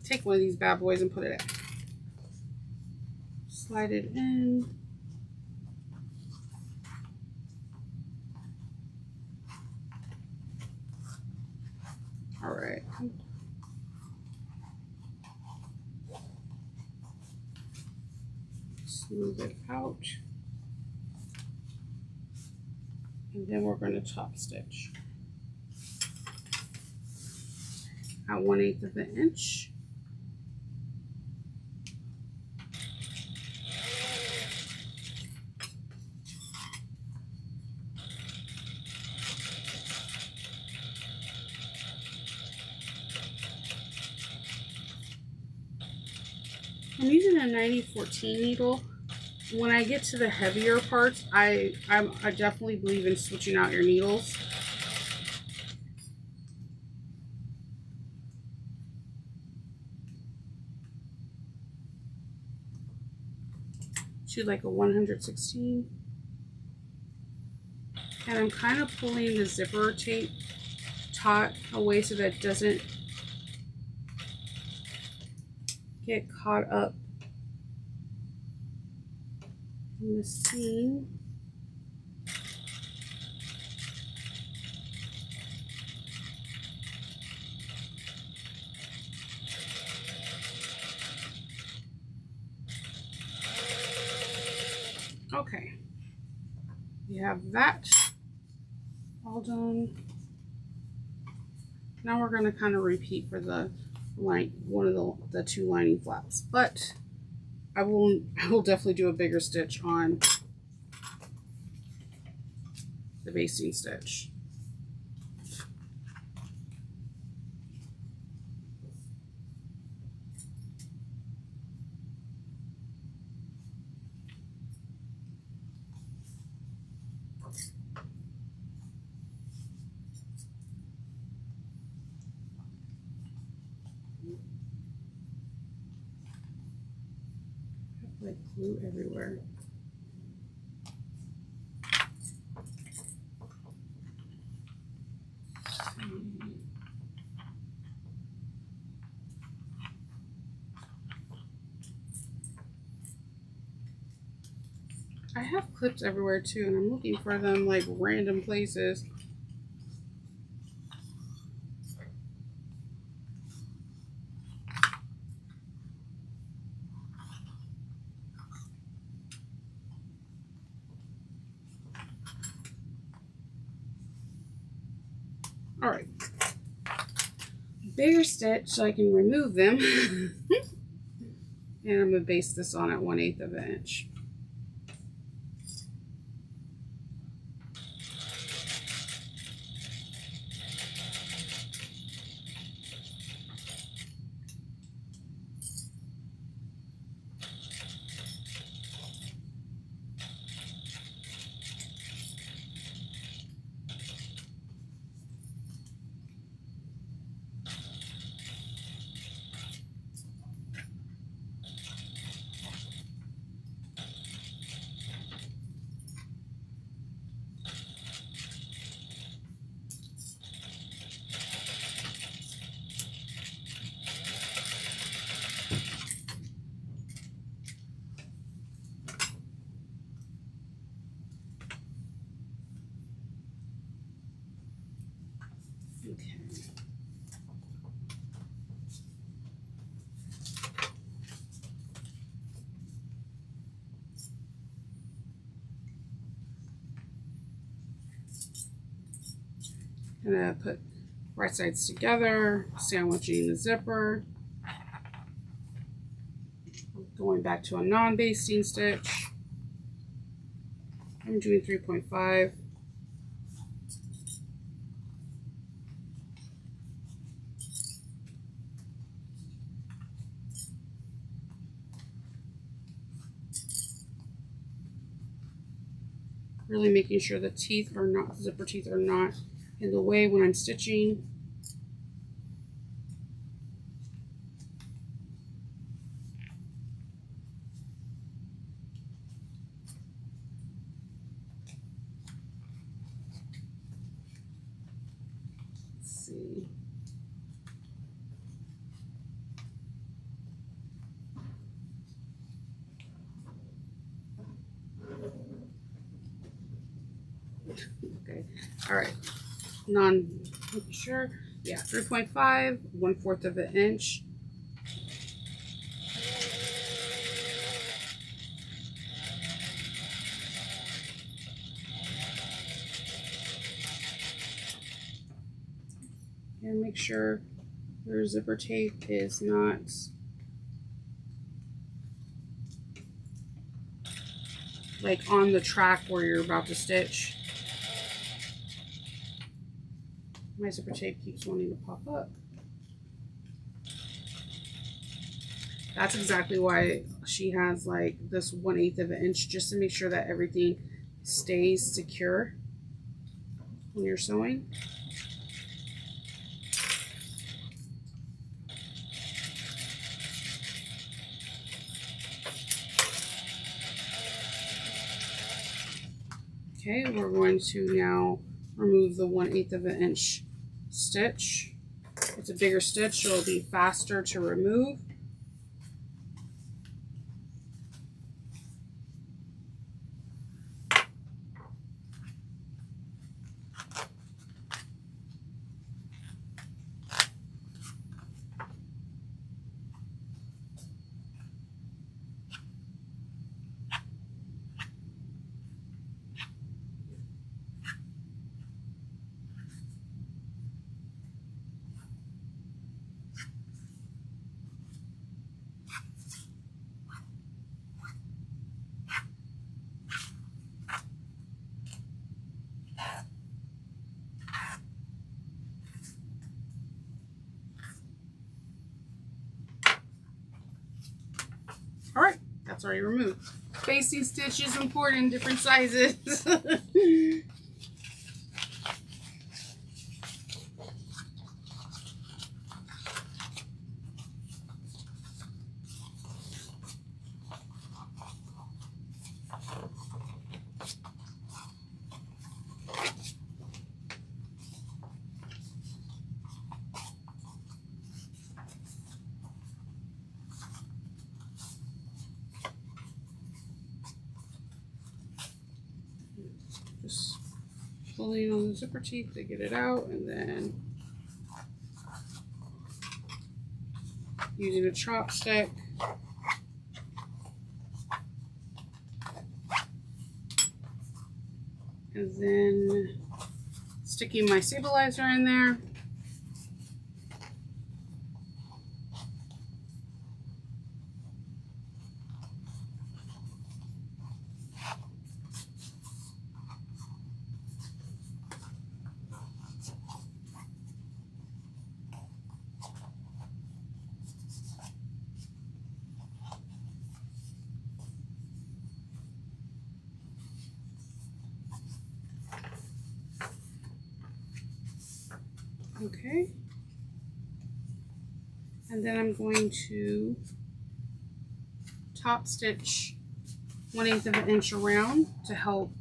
take one of these bad boys and put it in. Slide it in. All right. Smooth it out. And then we're going to top stitch at 1/8 of an inch. I'm using a 9014 needle. When I get to the heavier parts, I definitely believe in switching out your needles. To like a 116. And I'm kind of pulling the zipper tape taut away so that it doesn't get caught up in the seam. Okay, we have that all done. Now we're going to kind of repeat for the one of the two lining flaps, but I will definitely do a bigger stitch on the basting stitch. Like glue everywhere. I have clips everywhere too, and I'm looking for them like random places. All right, bigger stitch so I can remove them. And I'm gonna base this on at 1/8 of an inch. Okay. Gonna put right sides together, sandwiching the zipper. Going back to a non-basting stitch. I'm doing 3.5. Really making sure the teeth are not, the zipper teeth are not in the way when I'm stitching. Let's see. Okay, all right. Sure. Yeah, 3.5, 1/4 of an inch. And make sure your zipper tape is not like on the track where you're about to stitch. My zipper tape keeps wanting to pop up. That's exactly why she has like this 1/8 of an inch, just to make sure that everything stays secure when you're sewing. Okay, we're going to now remove the 1/8 of an inch stitch. It's a bigger stitch, so it'll be faster to remove. All right, that's already removed. Basting stitch is important, different sizes. Just pulling on the zipper teeth to get it out, and then using a chopstick and then sticking my stabilizer in there. Okay, and then I'm going to top stitch 1/8 of an inch around to help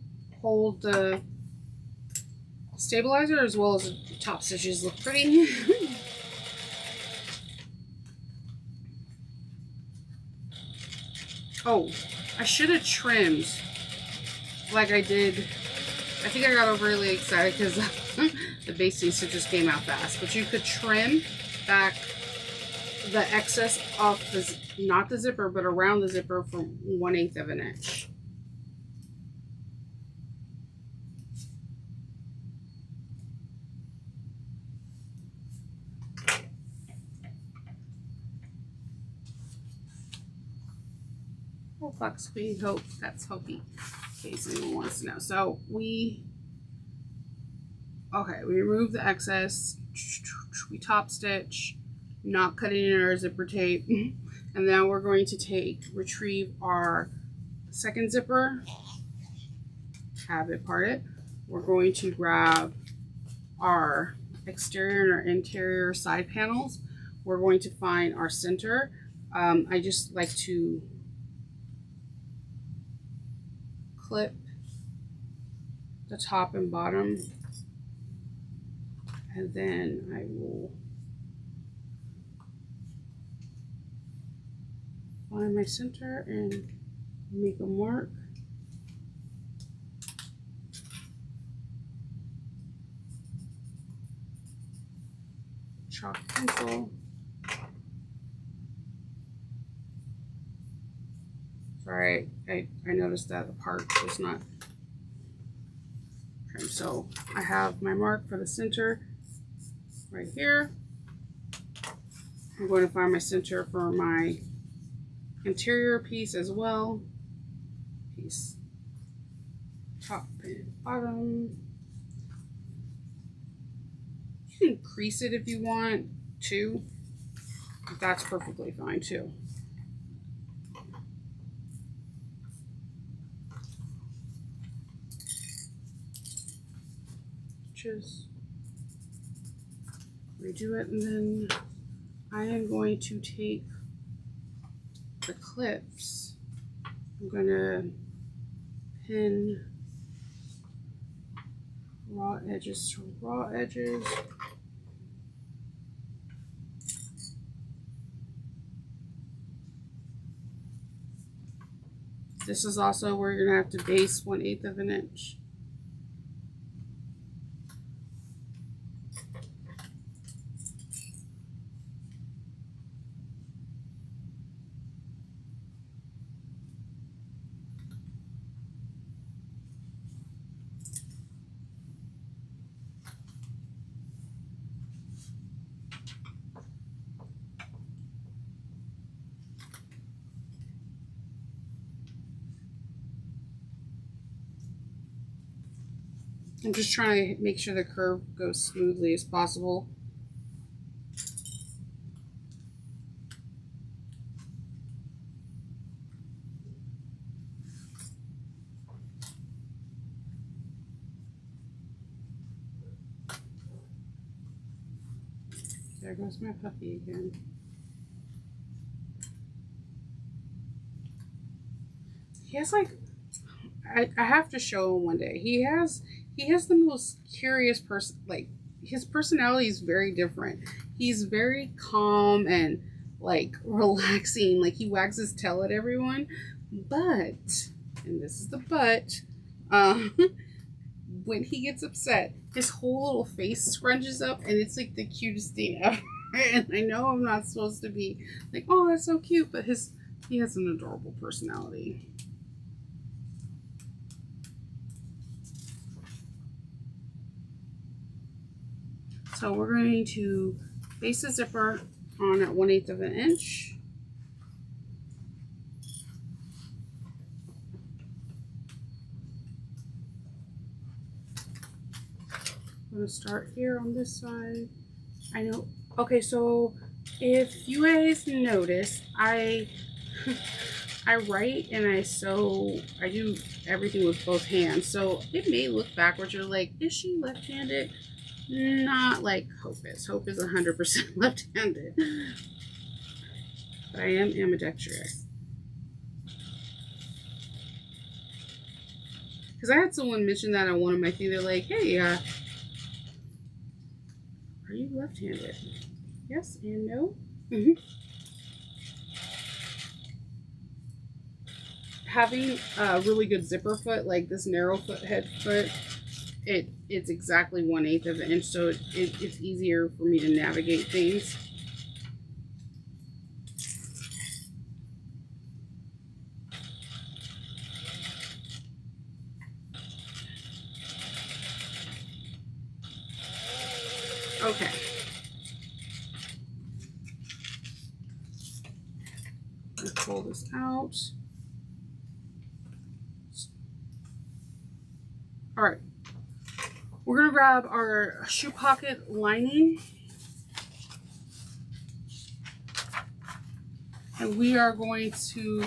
hold the stabilizer, as well as the top stitches look pretty. Oh, I should have trimmed like I did. I think I got overly excited because the basting stitches came out fast, but you could trim back the excess off the, not the zipper, but around the zipper from 1/8 of an inch. Oh, Fox, we hope that's Hopi, in case anyone wants to know. So we remove the excess, we top stitch, not cutting in our zipper tape, and now we're going to retrieve our second zipper, have it parted. We're going to grab our exterior and our interior side panels. We're going to find our center. I just like to clip the top and bottom, and then I will find my center and make a mark. Chalk pencil. Sorry, I noticed that the part was not trimmed. So I have my mark for the center right here. I'm going to find my center for my interior piece as well. Piece top and bottom. You can crease it if you want to. That's perfectly fine too. Just redo it, and then I am going to take the clips. I'm going to pin raw edges to raw edges. This is also where you're going to have to base 1/8 of an inch. I'm just trying to make sure the curve goes smoothly as possible. There goes my puppy again. He has like, I have to show him one day. He has the most curious person. Like, his personality is very different. He's very calm and like relaxing. Like, he wags his tail at everyone. But, and this is the but, when he gets upset, his whole little face scrunches up, and it's like the cutest thing ever. And I know I'm not supposed to be like, oh, that's so cute, but he has an adorable personality. So we're going to base the zipper on at 1/8 of an inch. I'm going to start here on this side. I know. Okay, so if you guys notice, I write and I sew. I do everything with both hands. So it may look backwards. You're like, is she left-handed? Not like Hope is. Hope is 100% left-handed. But I am ambidextrous. Because I had someone mention that on one of my things. They're like, hey, are you left-handed? Yes and no. Having a really good zipper foot, like this narrow head foot, it's exactly 1/8 of an inch, so it's easier for me to navigate things. Okay. Let's pull this out. All right. We're going to grab our shoe pocket lining. And we are going to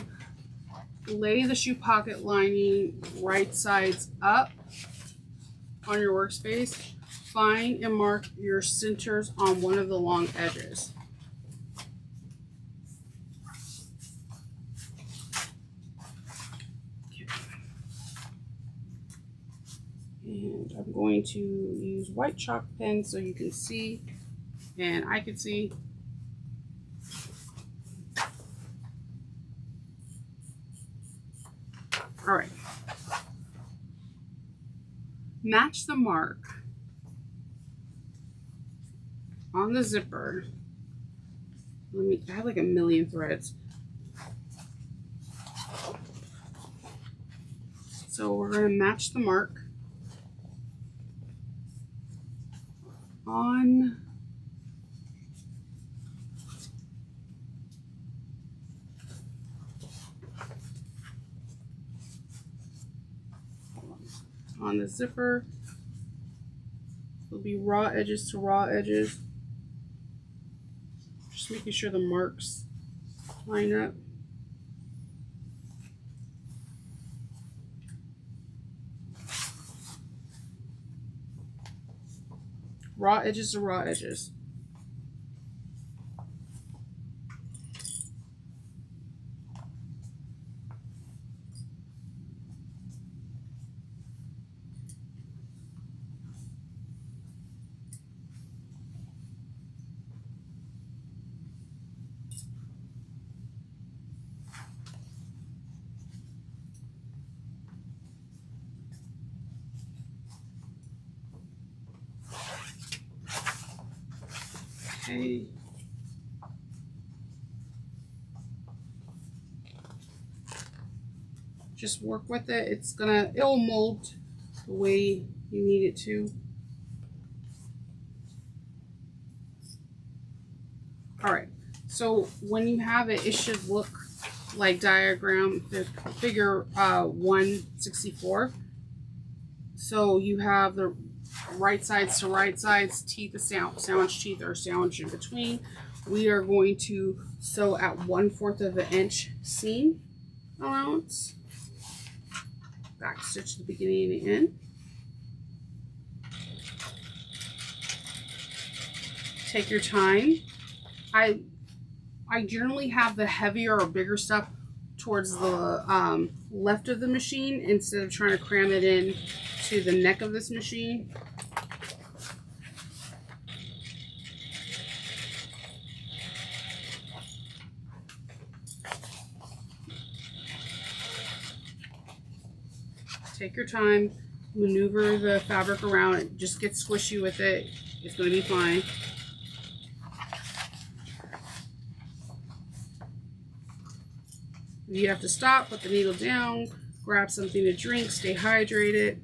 lay the shoe pocket lining right sides up on your workspace. Find and mark your centers on one of the long edges. And I'm going to use white chalk pen so you can see, and I can see. All right. Match the mark on the zipper. I have like a million threads. So we're going to match the mark on the zipper. It'll be raw edges to raw edges. Just making sure the marks line up. Raw edges to raw edges. Okay. Just work with it. It'll mold the way you need it to. All right. So when you have it, it should look like diagram figure 164. So you have the right sides to right sides, teeth, the sandwich teeth are sandwiched in between. We are going to sew at 1/4 of an inch seam allowance. Back stitch the beginning and the end. Take your time. I generally have the heavier or bigger stuff towards the left of the machine instead of trying to cram it in to the neck of this machine. Take your time, maneuver the fabric around, just get squishy with it. It's going to be fine. If you have to stop, put the needle down, grab something to drink, stay hydrated.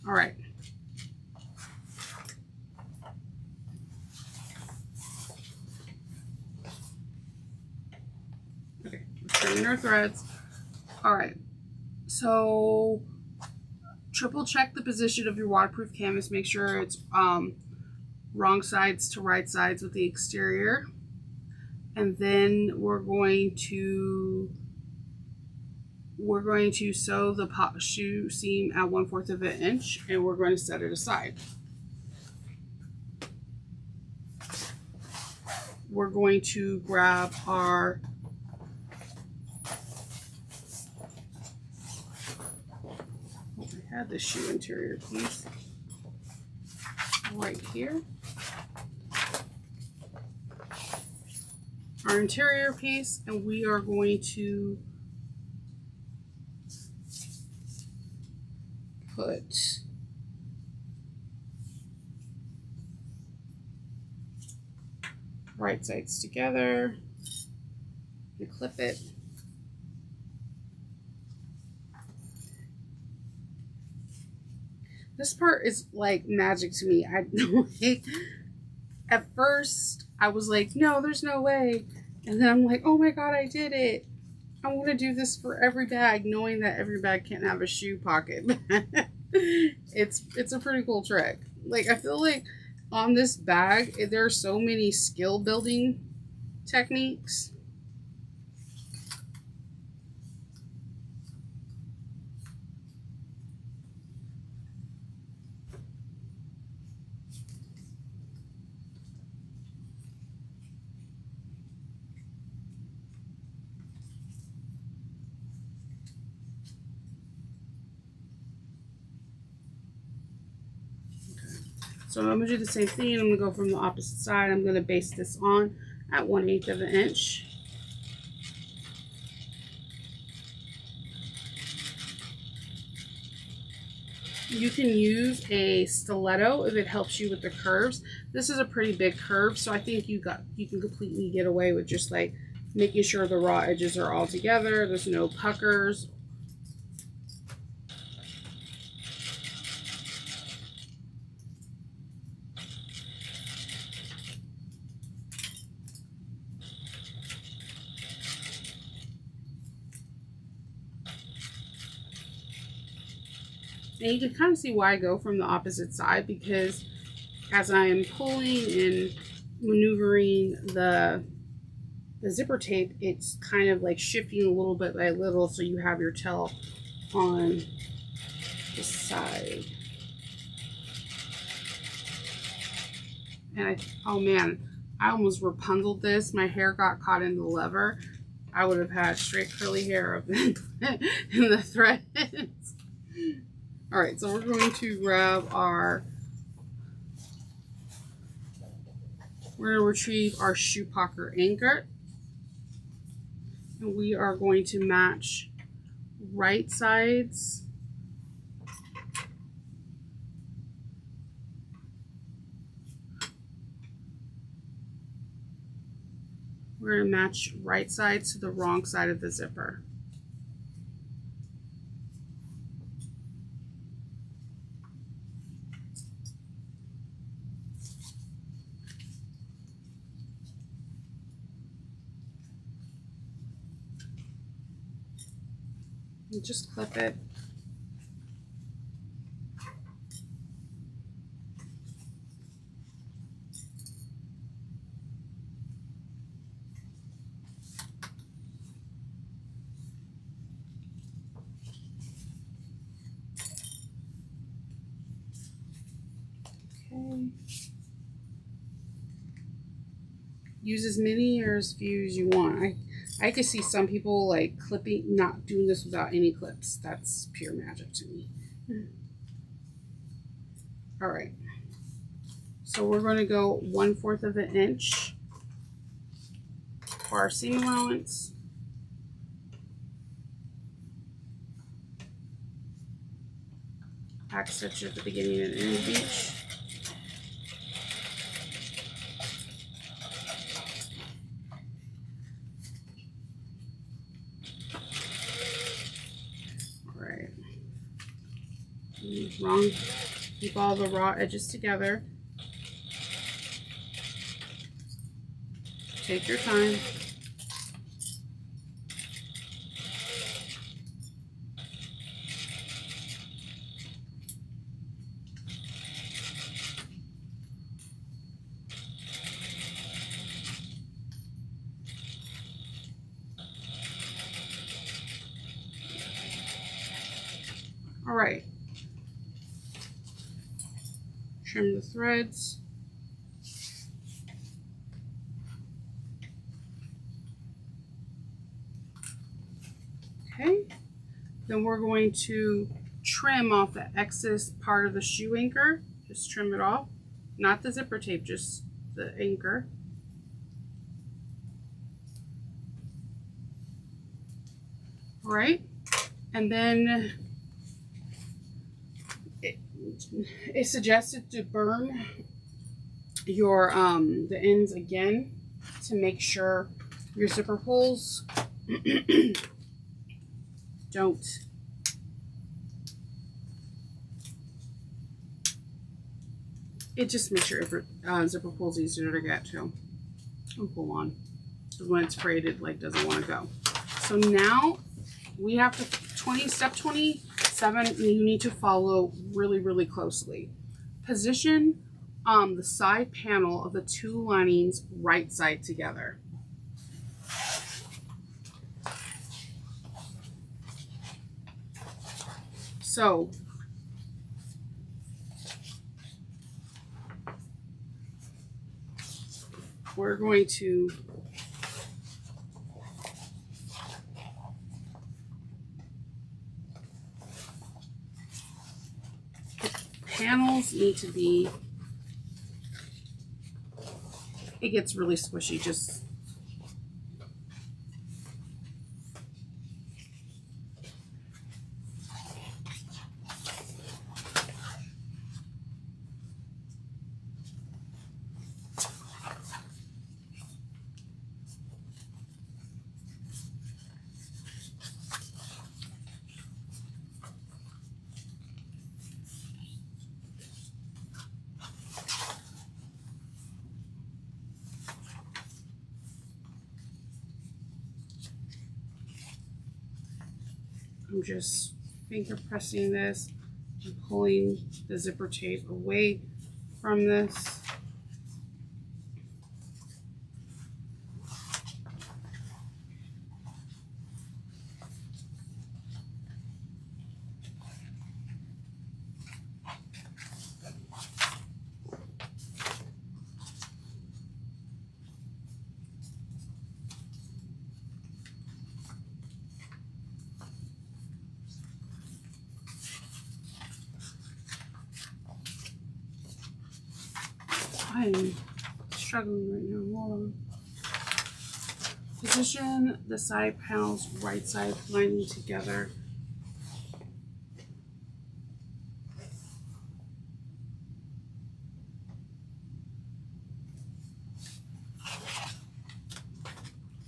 All right. Okay, let's turn in our threads. All right, so triple check the position of your waterproof canvas. Make sure it's wrong sides to right sides with the exterior. And then we're going to sew the shoe seam at 1/4 of an inch, and we're going to set it aside. We're going to grab our I had the shoe interior piece right here. Our interior piece, and we are going to put right sides together and clip it. This part is like magic to me. At first I was like, no, there's no way. And then I'm like, oh my God, I did it. I want to do this for every bag, knowing that every bag can't have a shoe pocket. It's a pretty cool trick. Like, I feel like on this bag, there are so many skill building techniques. So I'm going to do the same thing. I'm going to go from the opposite side. I'm going to base this on at 1/8 of an inch. You can use a stiletto if it helps you with the curves. This is a pretty big curve, so I think you can completely get away with just like making sure the raw edges are all together. There's no puckers. And you can kind of see why I go from the opposite side, because as I am pulling and maneuvering the zipper tape, it's kind of like shifting a little bit by little, so you have your tail on the side. And oh man, I almost Rapunzeled this. My hair got caught in the lever. I would have had straight curly hair in the threads. All right, so we're going to grab we're going to retrieve our shoe pocket anchor, and we are going to match right sides we're going to match right sides to the wrong side of the zipper. And just clip it. Okay. Use as many or as few as you want. I could see some people like clipping, not doing this without any clips. That's pure magic to me. All right. So we're going to go 1/4 of an inch for our seam allowance. Back stitch at the beginning and end of each. Right. Wrong. Keep all the raw edges together. Take your time. All right. Trim the threads. Okay. Then we're going to trim off the excess part of the shoe anchor. Just trim it off. Not the zipper tape, just the anchor. All right. And then it's suggested to burn your the ends again to make sure your zipper pulls don't it just makes your zipper pulls easier to get to and pull on, because when it's frayed it like doesn't want to go. So now we have to step 27 you need to follow really closely. Position the side panel of the two linings right side together. So we're going to panels need to be, it gets really squishy, just I'm just finger pressing this and pulling the zipper tape away from this. I'm struggling right now. Hold on. Position the side panels right side lining together.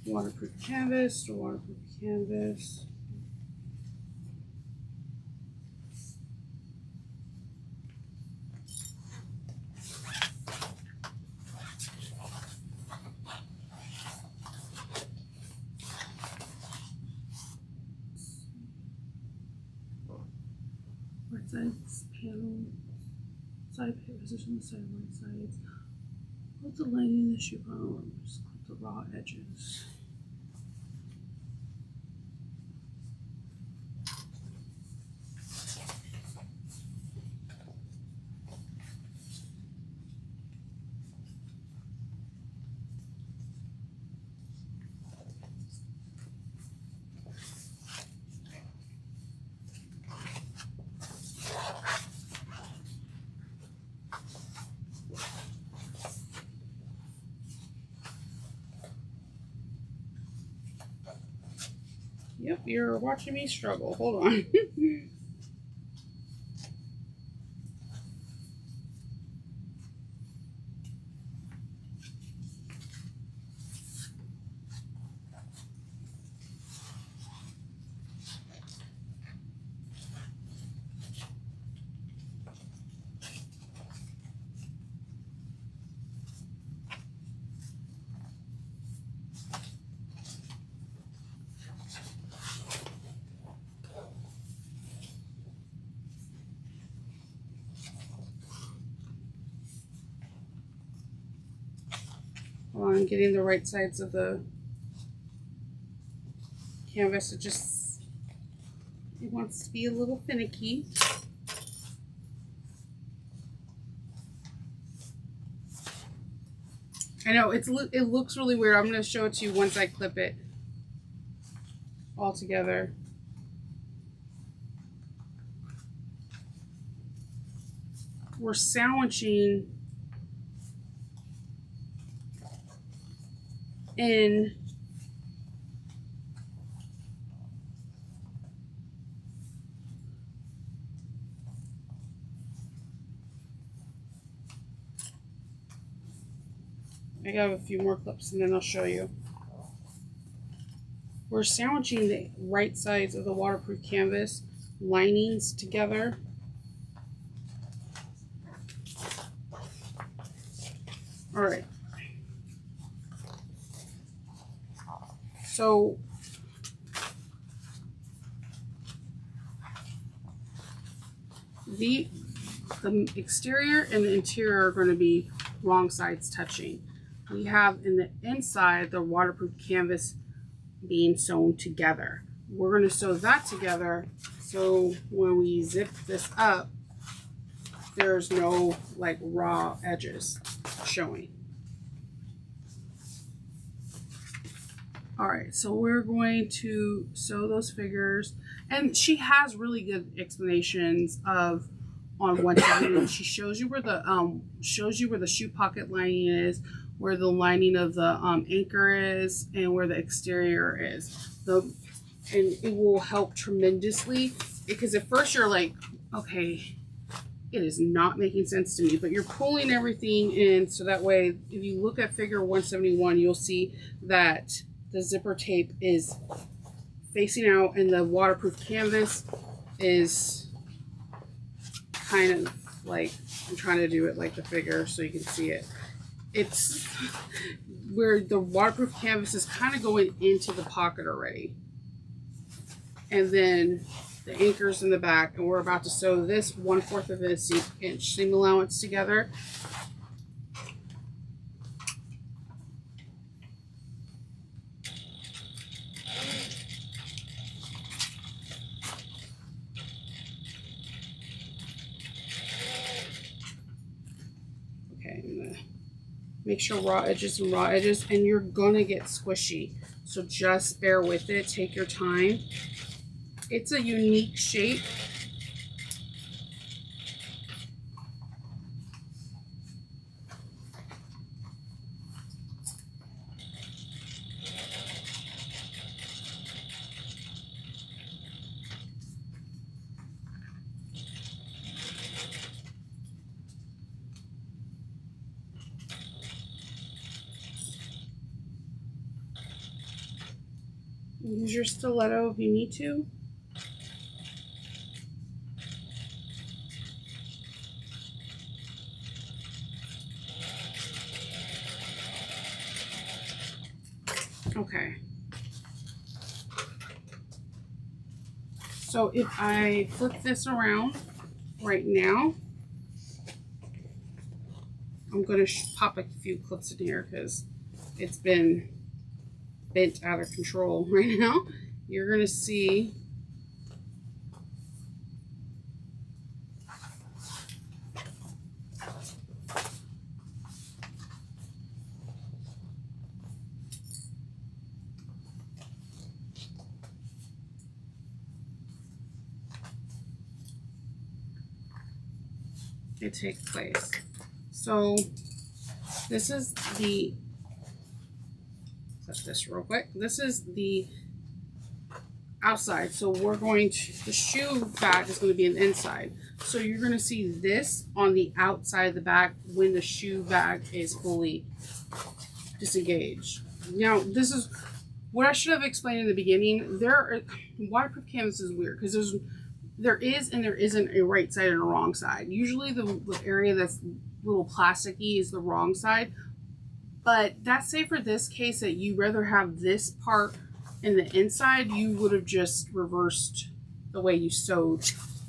Waterproof canvas to waterproof canvas. Right side panel, side position the side right sides. Put the lining in the shoe panel and just clip the raw edges. Yep, you're watching me struggle. Hold on. On getting the right sides of the canvas. It wants to be a little finicky. I know it looks really weird. I'm going to show it to you once I clip it all together. We're sandwiching in I got a few more clips and then I'll show you. We're sandwiching the right sides of the waterproof canvas linings together. All right. So the exterior and the interior are going to be wrong sides touching. We have in the inside the waterproof canvas being sewn together. We're going to sew that together so when we zip this up, there's no like raw edges showing. All right, so we're going to sew those figures, and she has really good explanations of on what to do. She shows you where the shoe pocket lining is, where the lining of the anchor is, and where the exterior is. And it will help tremendously, because at first you're like, okay, it is not making sense to me, but you're pulling everything in so that way if you look at figure 171, you'll see that the zipper tape is facing out and the waterproof canvas is kind of like, I'm trying to do it like the figure so you can see it. It's where the waterproof canvas is kind of going into the pocket already. And then the anchor's in the back, and we're about to sew this 1/4 of an inch seam allowance together. Okay, I'm gonna make sure raw edges and raw edges, and you're gonna get squishy, so just bear with it, take your time. It's a unique shape. Use your stiletto if you need to. Okay. So if I flip this around right now, I'm going to pop a few clips in here because it's been bent out of control right now. You're going to see it take place. So this is the, flip this real quick. This is the outside. So we're going to, the shoe bag is going to be on the inside. So you're going to see this on the outside of the bag when the shoe bag is fully disengaged. Now, this is what I should have explained in the beginning. Waterproof canvas is weird because there is and there isn't a right side and a wrong side. Usually the area that's a little plasticky is the wrong side. But that's say for this case that you rather have this part in the inside, you would have just reversed the way you sewed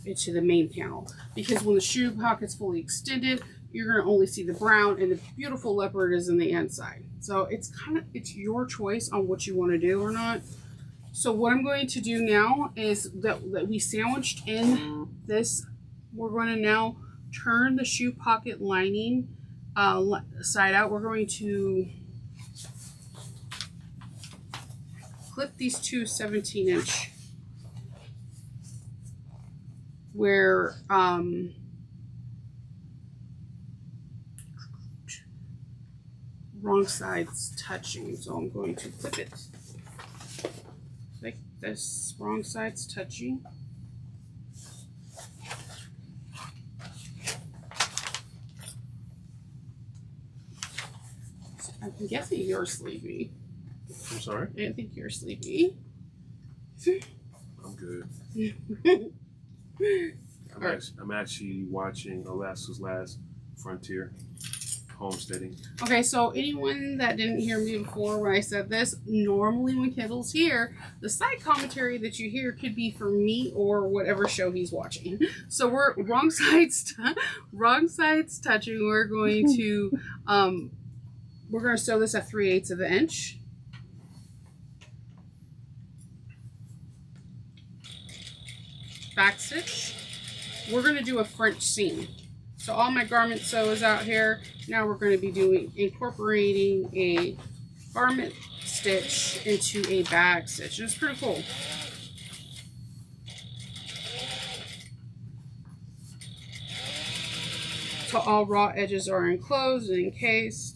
it to the main panel. Because when the shoe pocket's fully extended, you're going to only see the brown and the beautiful leopard is in the inside. So it's your choice on what you want to do or not. So what I'm going to do now is that we sandwiched in this, we're going to now turn the shoe pocket lining side out. We're going to clip these two 17-inch where wrong side's touching, so I'm going to clip it like this. Wrong side's touching. I'm guessing you're sleepy. I'm sorry? I think you're sleepy. I'm good. Right. I'm actually watching Alaska's Last Frontier, homesteading. Okay, so anyone that didn't hear me before when I said this, normally when Kendall's here, the side commentary that you hear could be for me or whatever show he's watching. So we're wrong sides touching. We're going to sew this at 3/8 of an inch. Back stitch. We're going to do a French seam. So all my garment sew is out here. Now we're going to be incorporating a garment stitch into a bag stitch. It's pretty cool. So all raw edges are enclosed and encased.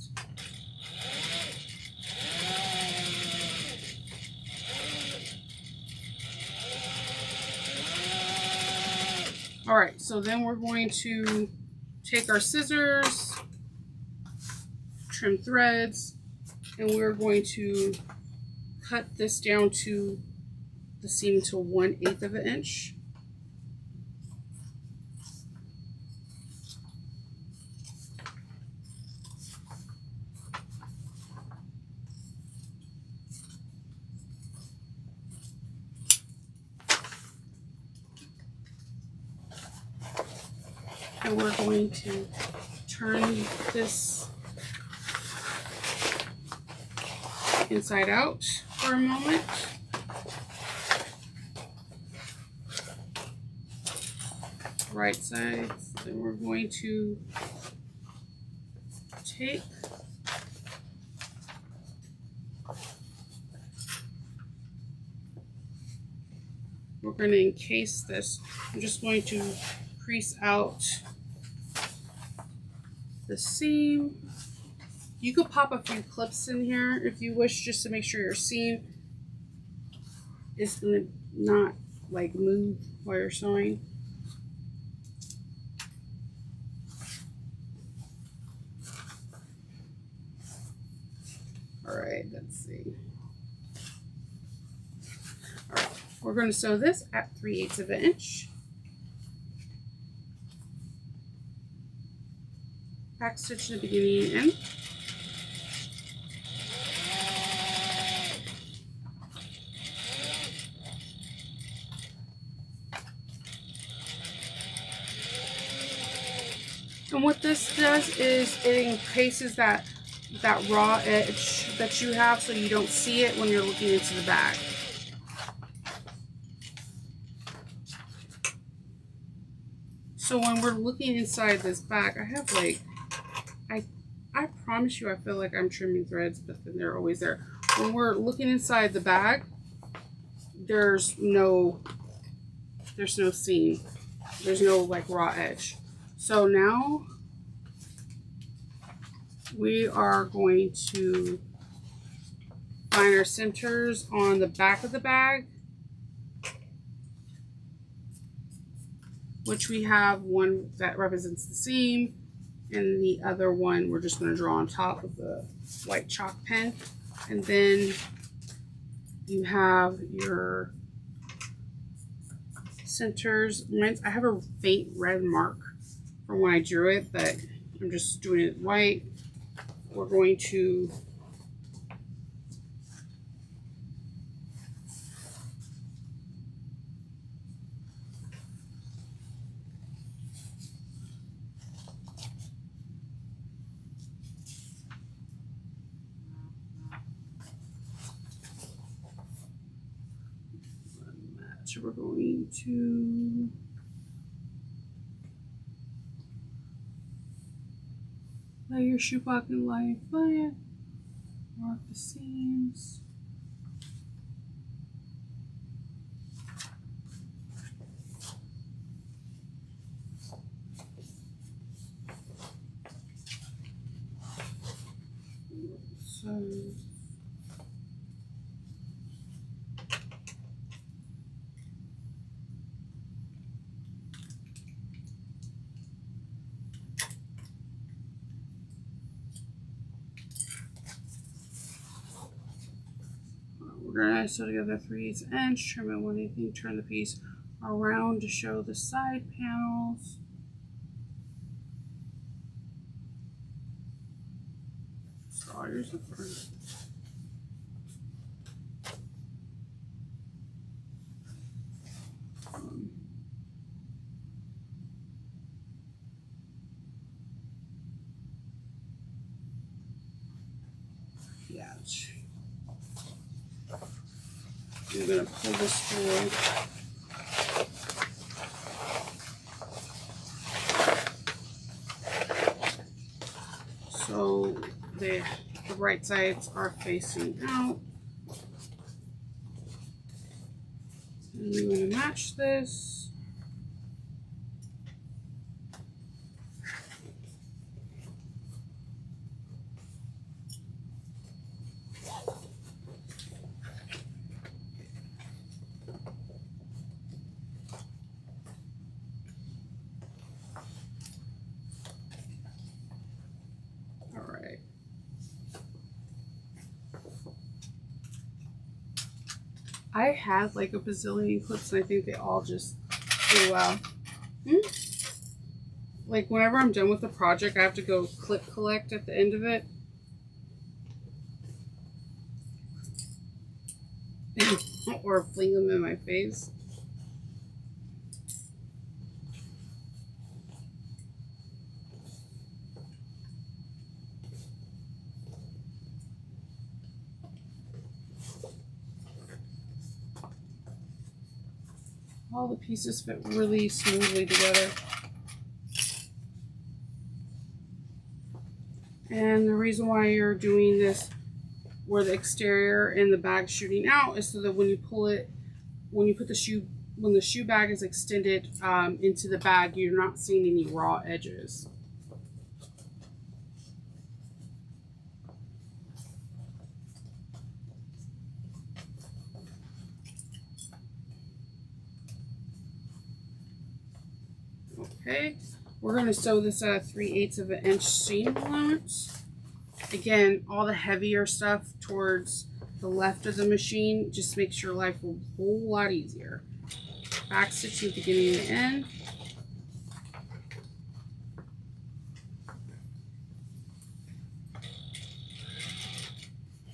All right, so then we're going to take our scissors, trim threads, and we're going to cut this down to the seam to 1/8 of an inch. And we're going to turn this inside out for a moment. Right side. Then we're going to take we're going to encase this. I'm just going to crease out the seam. You could pop a few clips in here if you wish, just to make sure your seam is gonna not like move while you're sewing. All right, let's see. All right, we're going to sew this at 3/8 of an inch. Back stitch in the beginning and end. And what this does is it encases that raw edge that you have so you don't see it when you're looking into the bag. So when we're looking inside this bag, I have like, I promise you I feel like I'm trimming threads, but then they're always there. When we're looking inside the bag, there's no seam. There's no like raw edge. So now we are going to find our centers on the back of the bag which we have one that represents the seam, and the other one we're just going to draw on top with the white chalk pen. And then you have your centers. I have a faint red mark from when I drew it, but I'm just doing it white. We're going to we're going to lay your shoe pocket lie flat, mark the seams. So we're going to sew together 3/8 inch, trim at 1/8, turn the piece around to show the side panels. So here's the front. Yeah. I'm going to pull this through. So the right sides are facing out. And I'm going to match this. I had like a bazillion clips and I think they all just do well. Like whenever I'm done with the project, I have to go clip collect at the end of it. Or fling them in my face. All the pieces fit really smoothly together. And the reason why you're doing this where the exterior and the bag shooting out is so that when you pull it, when you put the shoe, when the shoe bag is extended into the bag, you're not seeing any raw edges. Okay, we're going to sew this at 3/8 of an inch seam allowance. Again, all the heavier stuff towards the left of the machine just makes your life a whole lot easier. Back stitching beginning and end.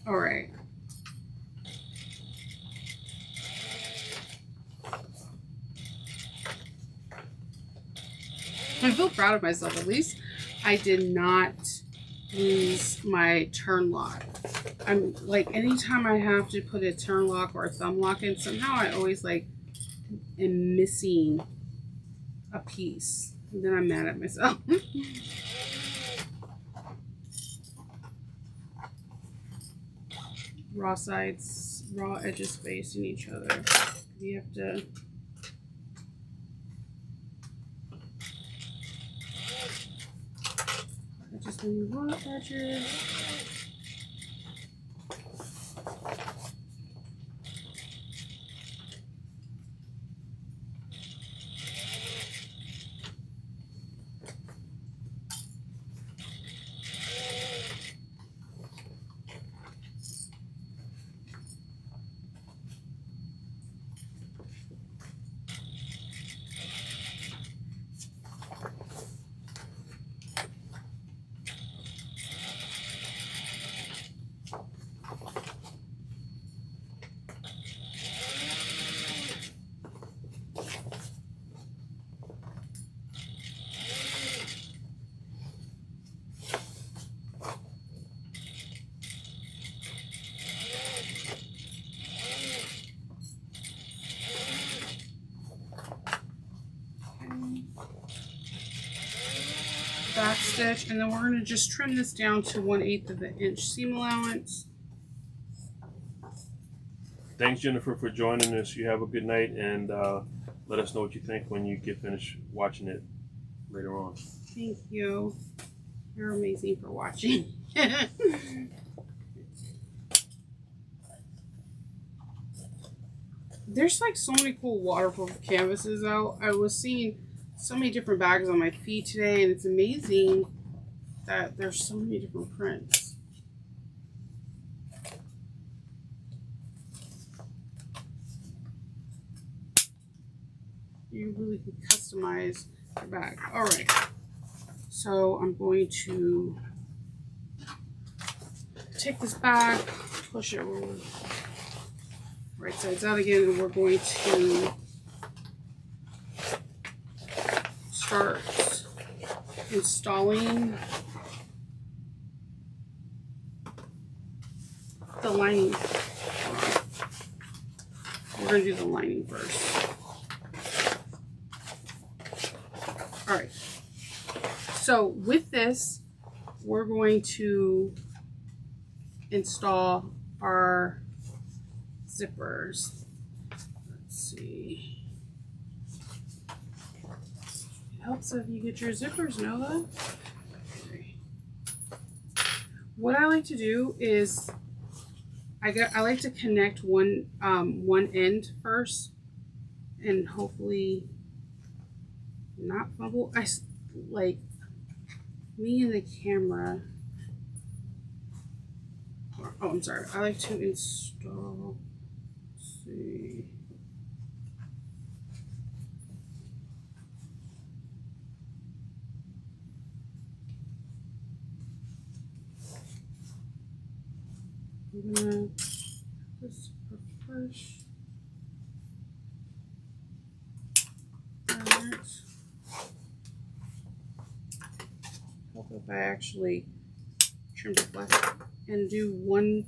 All right. I feel proud of myself. At least I did not lose my turn lock. I'm like, anytime I have to put a turn lock or a thumb lock in, somehow I always like am missing a piece. And then I'm mad at myself. Raw sides, raw edges facing each other. You have to just on the raw edges. stitch, and then we're going to just trim this down to 1/8 of an inch seam allowance. Thanks, Jennifer, for joining us. You have a good night, and let us know what you think when you get finished watching it later on. Thank you. You're amazing for watching. There's like so many cool waterproof canvases out. I was seeing so many different bags on my feed today, and it's amazing that there's so many different prints. You really can customize your bag. All right, so I'm going to take this bag, push it right sides out again, and we're going to start installing the lining. We're going to do the lining first. All right, so with this, we're going to install our zippers. Let's see. It helps if you get your zippers, Noah. Okay. What I like to do is I like to connect one end first, and hopefully not fumble. I like me and the camera. Oh, I'm sorry. I like to install. Let's see. I'm gonna this first. Alright. Hope if I actually trim the flesh and do one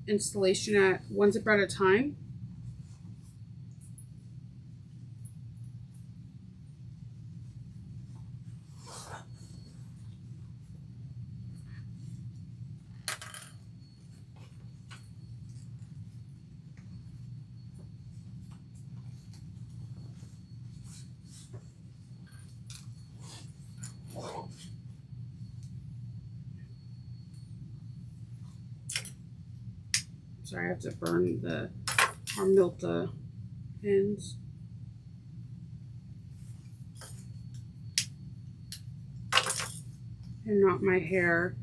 installation at one zipper at a time. Sorry, I have to burn the or melt the ends. And not my hair.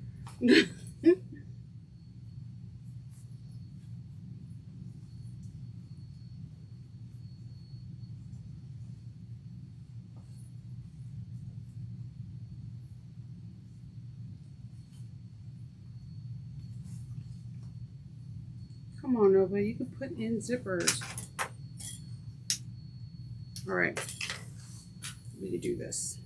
Come on, Nova, you can put in zippers. All right, we can do this.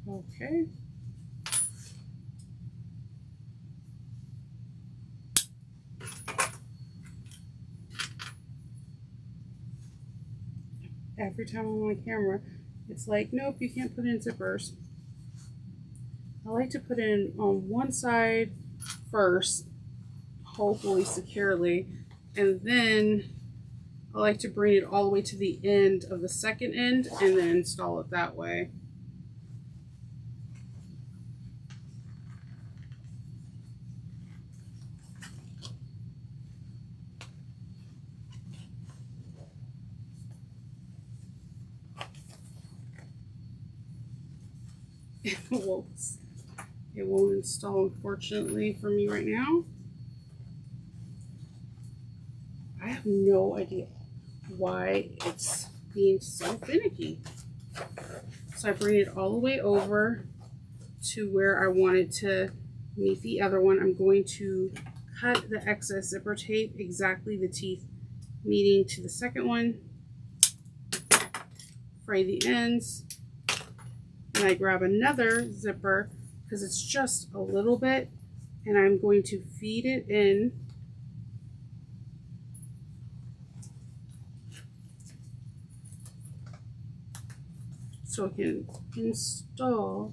Okay. Every time I'm on camera, it's like, nope, you can't put in zippers. I like to put in on one side first, hopefully securely, and then I like to bring it all the way to the end of the second end and then install it that way. It won't install, unfortunately, for me right now. I have no idea why it's being so finicky. So I bring it all the way over to where I wanted to meet the other one. I'm going to cut the excess zipper tape exactly the teeth meeting to the second one. Fray the ends. And I grab another zipper because it's just a little bit, and I'm going to feed it in. So I can install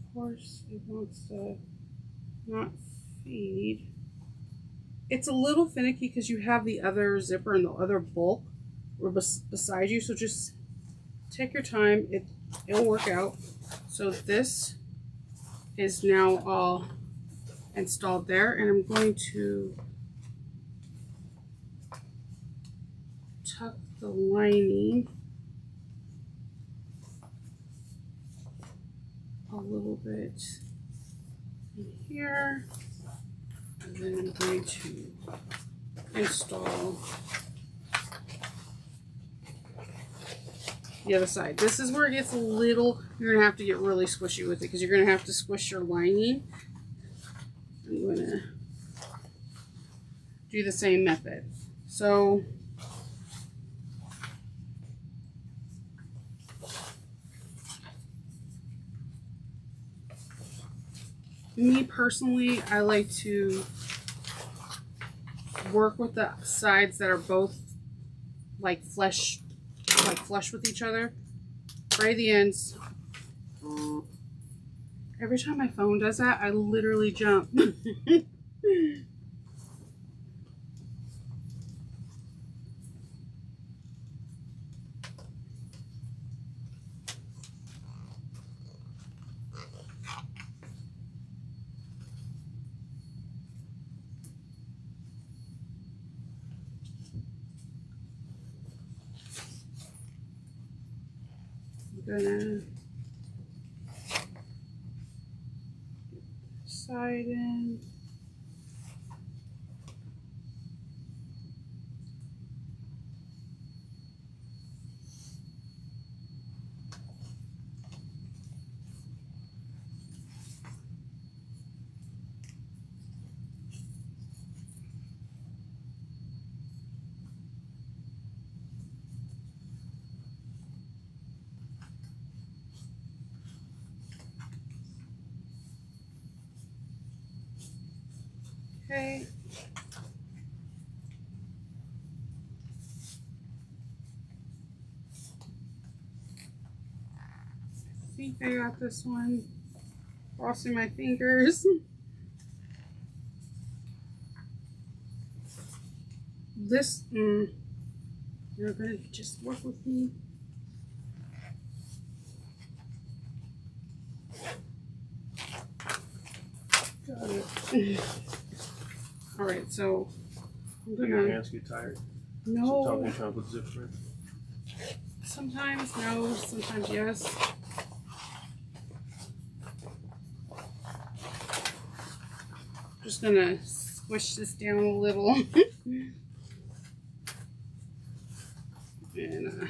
of course it wants to not feed. It's a little finicky because you have the other zipper and the other bulk beside you, so just take your time. It'll work out. So this is now all installed there, and I'm going to tuck the lining a little bit in here, and then I'm going to install the other side. This is where it gets a little, you're gonna have to get really squishy with it because you're gonna have to squish your lining. I'm gonna do the same method. So me personally, I like to work with the sides that are both like flush with each other. Fray the ends. Every time my phone does that, I literally jump. I'm gonna side in. Okay. I think I got this one. Crossing my fingers. This, you're gonna just work with me. Got it. All right, so I'm Do your hands get tired? No. Sometimes trying to put zipper in. Sometimes no, sometimes yes. Just gonna squish this down a little. And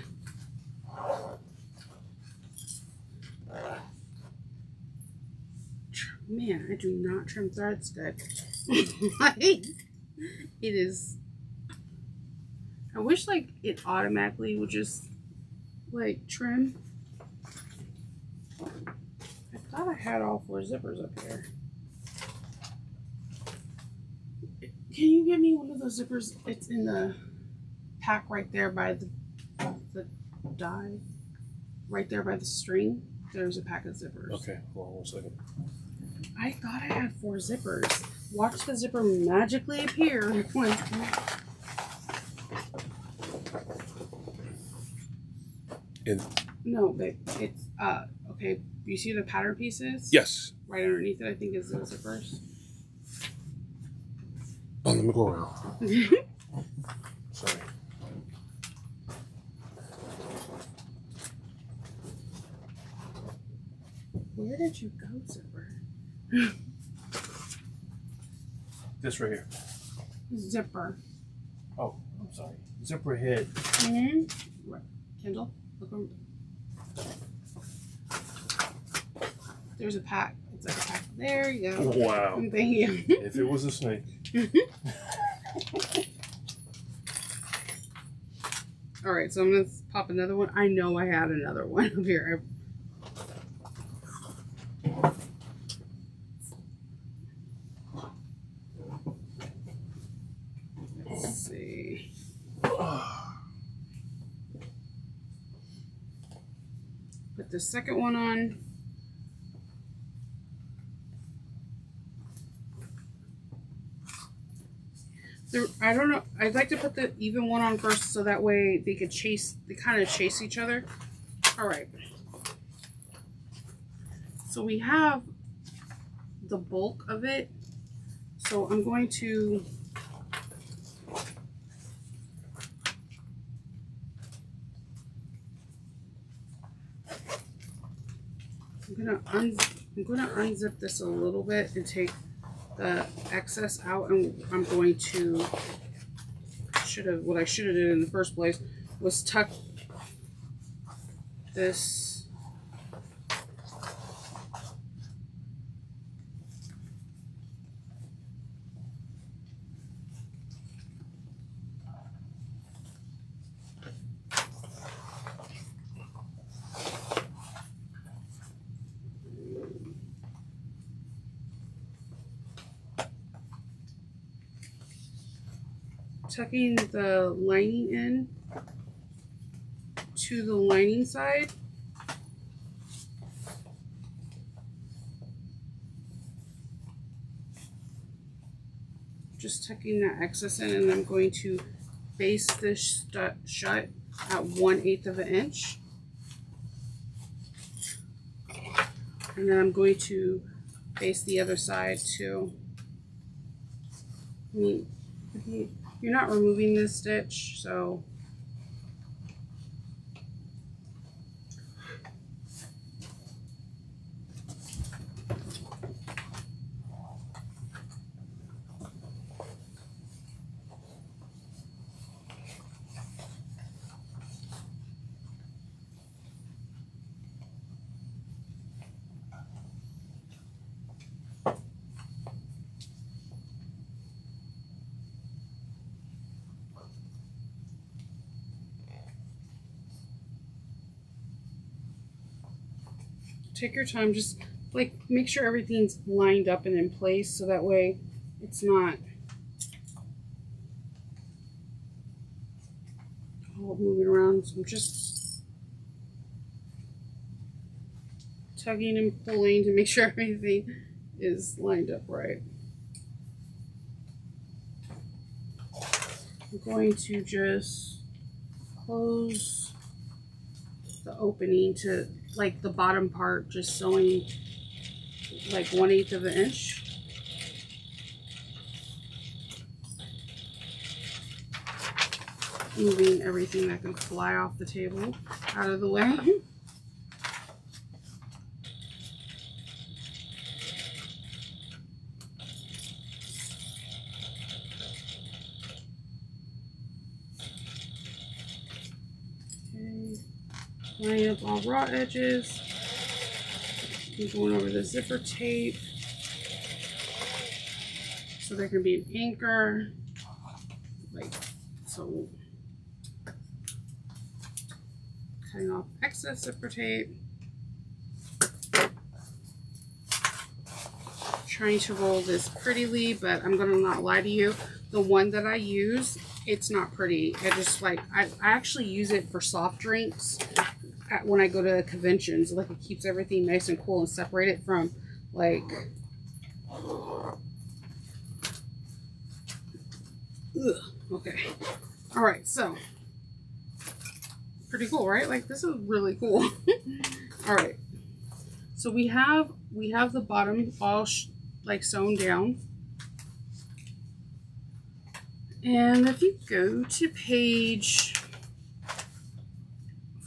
man, I do not trim threads good. Like, it is. I wish like it automatically would just like trim. I thought I had all 4 zippers up here. Can you give me one of those zippers? It's in the pack right there by the die. Right there by the string. There's a pack of zippers. Okay, hold on 1 second. I thought I had 4 zippers. Watch the zipper magically appear. No, but it's okay. You see the pattern pieces? Yes. Right underneath it, I think is the zippers. Oh, let me go around. Sorry. Where did you go, zipper? This right here. Zipper. Oh, I'm sorry. Zipper head. Right. Kendall, look over. there's a pack. It's like a pack. There you go. Wow. Thank you. If it was a snake. All right, so I'm gonna pop another one. I know I had another one up here. Let's see. Put the second one on. I don't know. I'd like to put the even one on first so that way they could chase, they kind of chase each other. All right. So we have the bulk of it. So I'm going to unzip this a little bit and take the excess out, and I'm going to what I should have did in the first place was tuck this tucking the lining in to the lining side. Just tucking that excess in, and I'm going to baste this shut at 1/8 of an inch. And then I'm going to baste the other side too. I mean, you're not removing this stitch, so take your time, just like make sure everything's lined up and in place so that way it's not all moving around. So I'm just tugging and pulling to make sure everything is lined up right. I'm going to just close the opening to like the bottom part, just sewing like 1/8 of an inch. Moving everything that can fly off the table out of the way. Line up all raw edges. I'm going over the zipper tape so there can be an anchor, like so. Cutting off excess zipper tape. Trying to roll this prettily, but I'm gonna not lie to you. The one that I use, it's not pretty. I actually use it for soft drinks when I go to conventions. Like, it keeps everything nice and cool and separated from like okay. All right, so pretty cool, right? Like, this is really cool. All right, so we have the bottom all like sewn down. And if you go to page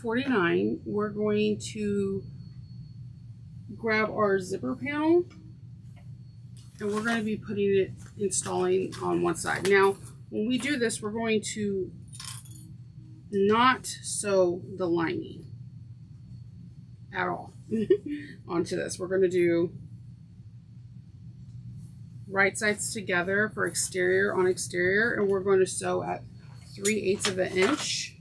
49, we're going to grab our zipper panel and we're going to be installing on one side. Now, when we do this, we're going to not sew the lining at all. onto this. We're going to do right sides together for exterior on exterior, and we're going to sew at 3/8 of an inch.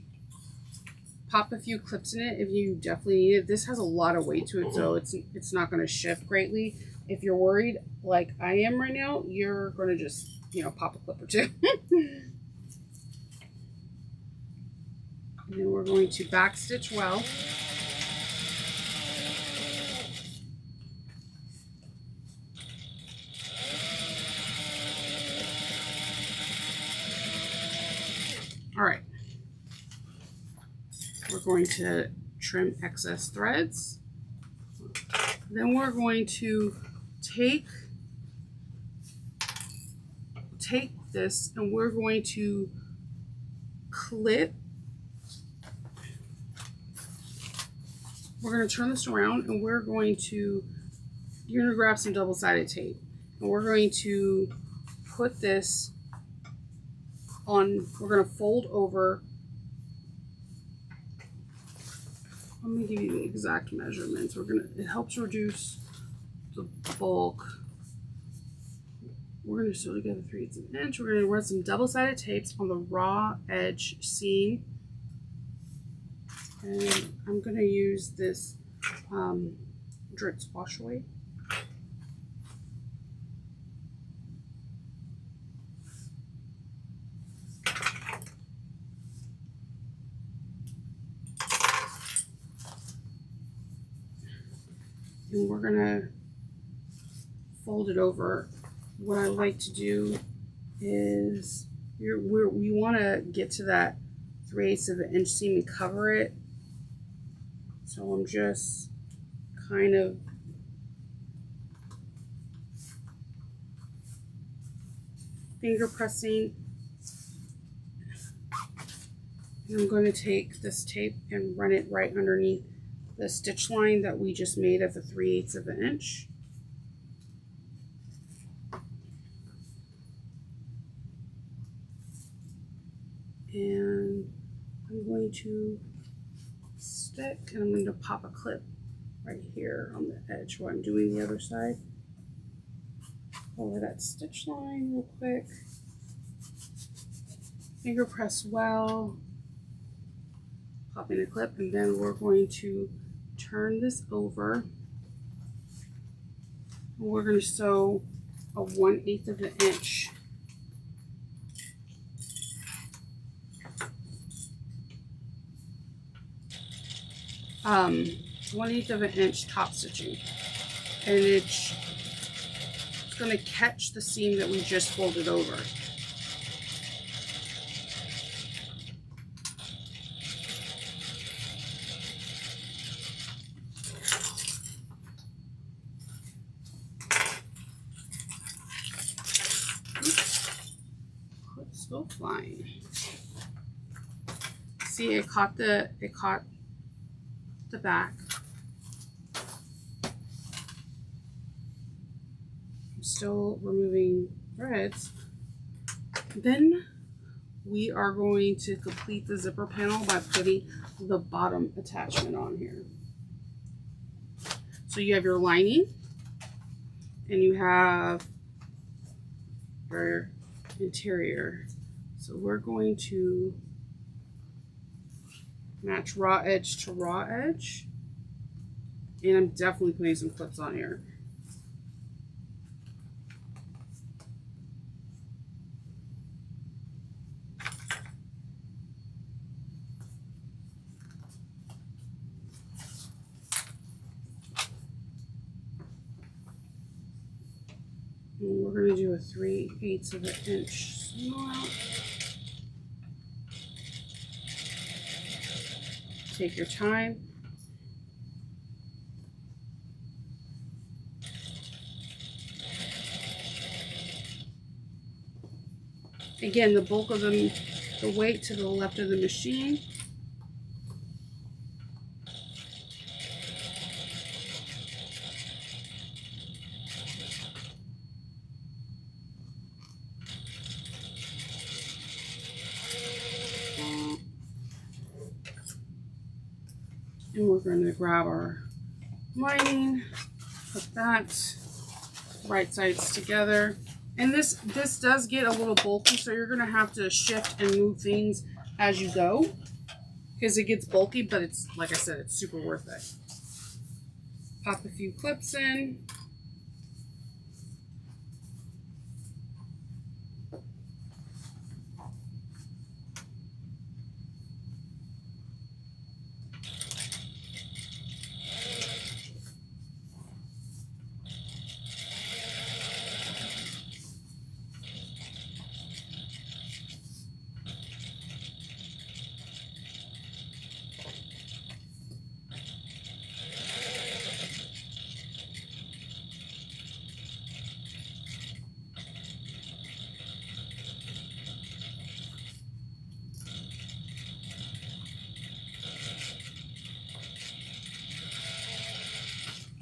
Pop a few clips in it if you definitely need it. This has a lot of weight to it, so it's not going to shift greatly. If you're worried like I am right now, you're going to just, you know, pop a clip or two. And then we're going to back stitch well. All right. We're going to trim excess threads. Then we're going to take this and we're going to clip. We're going to turn this around and you're going to grab some double-sided tape and we're going to put this on, we're going to fold over. I'm going to give you the exact measurements. It helps reduce the bulk. We're going to sew together 3/8 of an inch. We're going to run some double-sided tapes on the raw edge seam. And I'm going to use this Dritz wash away. And we're going to fold it over. What I like to do is we want to get to that 3/8 of an inch seam and cover it. So I'm just kind of finger pressing. And I'm going to take this tape and run it right underneath the stitch line that we just made at the 3/8 of an inch. And I'm going to stick and I'm going to pop a clip right here on the edge while I'm doing the other side. Over that stitch line real quick. Finger press well. Pop in a clip and then we're going to turn this over. We're going to sew a 1/8 of an inch. One eighth of an inch top stitching, and it's going to catch the seam that we just folded over. Let's go flying. See, it caught the back. I'm still removing threads. Then we are going to complete the zipper panel by putting the bottom attachment on here. So you have your lining and you have your interior. So we're going to match raw edge to raw edge, and I'm definitely putting some clips on here. And we're going to do a 3/8 of an inch slot. Take your time. Again, the bulk of the weight to the left of the machine. And we're going to grab our lining, put that right sides together. And this does get a little bulky, so you're gonna have to shift and move things as you go because it gets bulky, but it's, like I said, it's super worth it. Pop a few clips in.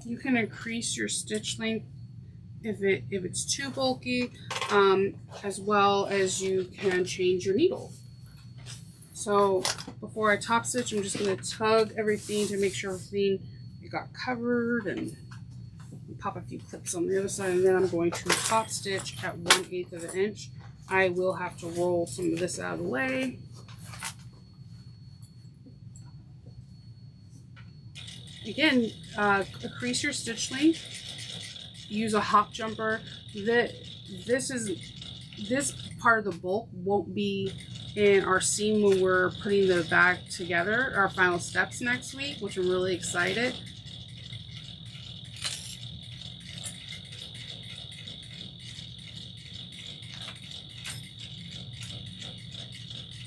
You can increase your stitch length if it's too bulky, as well as you can change your needle. So before I top stitch, I'm just going to tug everything to make sure everything you got covered, and pop a few clips on the other side, and then I'm going to top stitch at 1/8 of an inch. I will have to roll some of this out of the way. Again, increase your stitch length. Use a hop jumper. This part of the bulk won't be in our seam when we're putting the bag together, our final steps next week, which I'm really excited.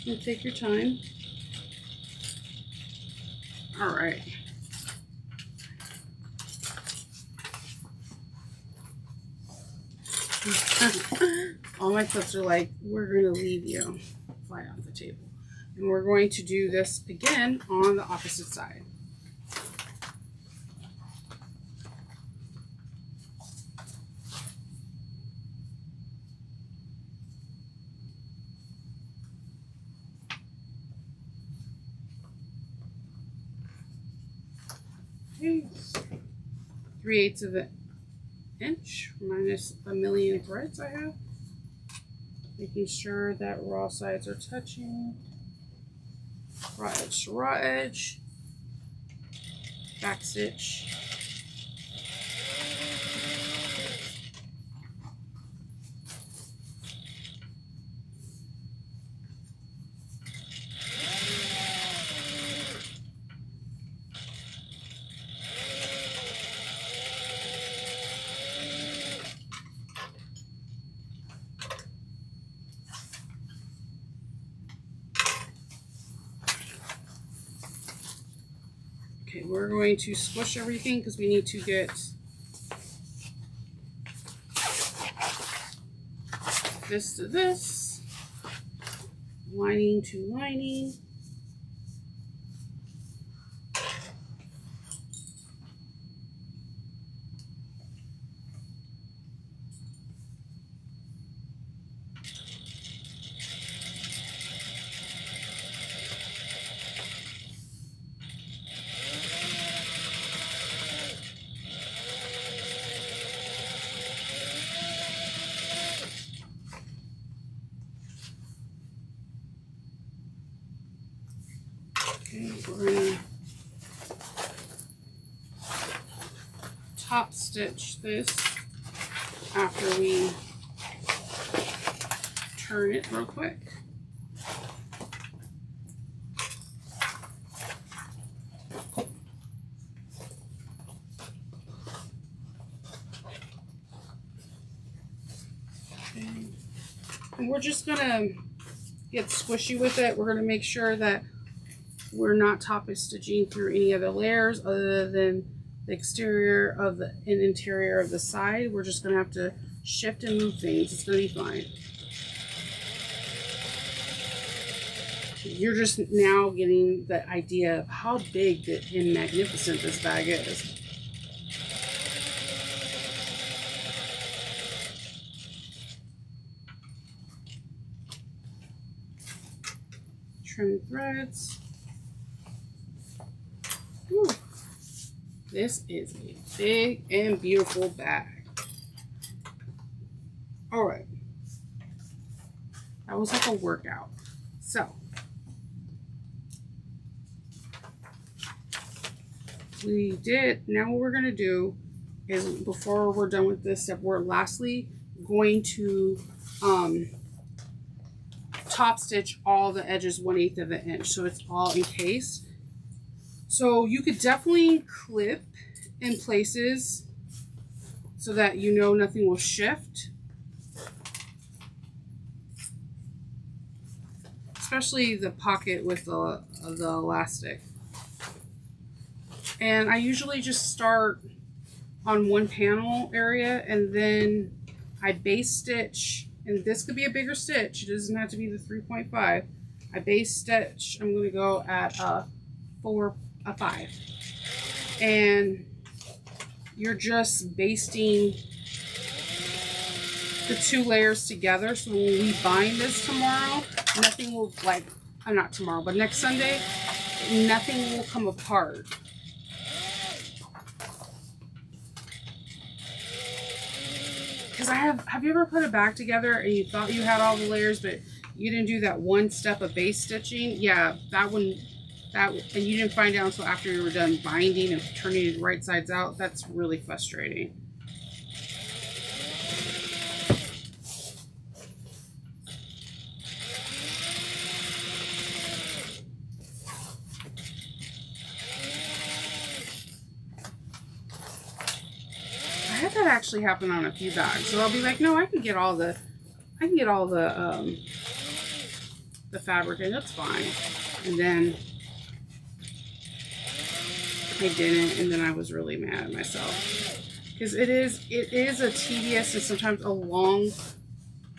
And take your time. All right. All my clips are like, we're gonna leave you flat on the table. And we're going to do this again on the opposite side. Okay. 3/8 of an inch minus a million threads I have. Making sure that raw sides are touching. Raw edge to raw edge. Back stitch. Okay, we're going to squish everything because we need to get this to this, lining to lining. Okay, we're going to top stitch this after we turn it real quick. Okay. And we're just going to get squishy with it. We're going to make sure that we're not top stitching through any other layers other than the exterior of the and interior of the side. We're just going to have to shift and move things. It's going to be fine. You're just now getting the idea of how big and magnificent this bag is. Trim threads. Whew. This is a big and beautiful bag. All right. That was like a workout. So, now what we're going to do is, before we're done with this step, we're lastly going to top stitch all the edges 1/8 of an inch, so it's all encased. So you could definitely clip in places so that you know nothing will shift, especially the pocket with the elastic. And I usually just start on one panel area, and then I base stitch, and this could be a bigger stitch, it doesn't have to be the 3.5. I base stitch, I'm going to go at a 5, and you're just basting the 2 layers together, so when we bind this tomorrow, nothing will, like, not tomorrow, but next Sunday, nothing will come apart. Because have you ever put a bag together and you thought you had all the layers, but you didn't do that one step of base stitching? Yeah, and you didn't find out until after you were done binding and turning it right sides out. That's really frustrating. I had that actually happen on a few bags, so I'll be like, no, I can get all the fabric, and that's fine. And then I didn't, and then I was really mad at myself, because it is a tedious and sometimes a long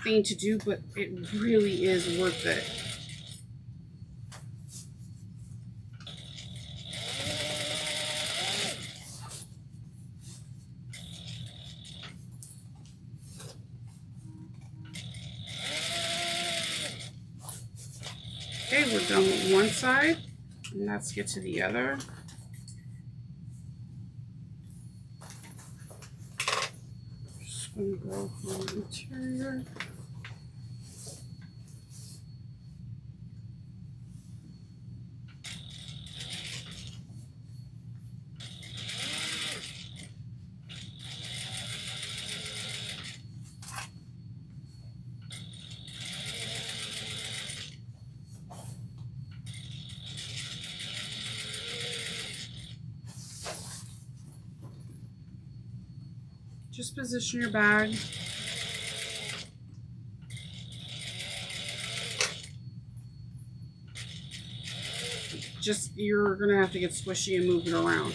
thing to do, but it really is worth it. Okay, we're done with one side, and let's get to the other. Just gonna go for the interior. Just position your bag. You're gonna have to get squishy and move it around.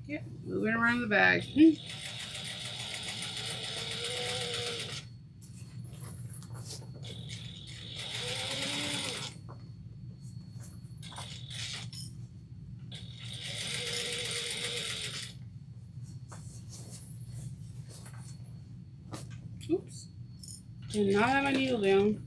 Yep, moving around the bag. Oops. Did not have my needle down.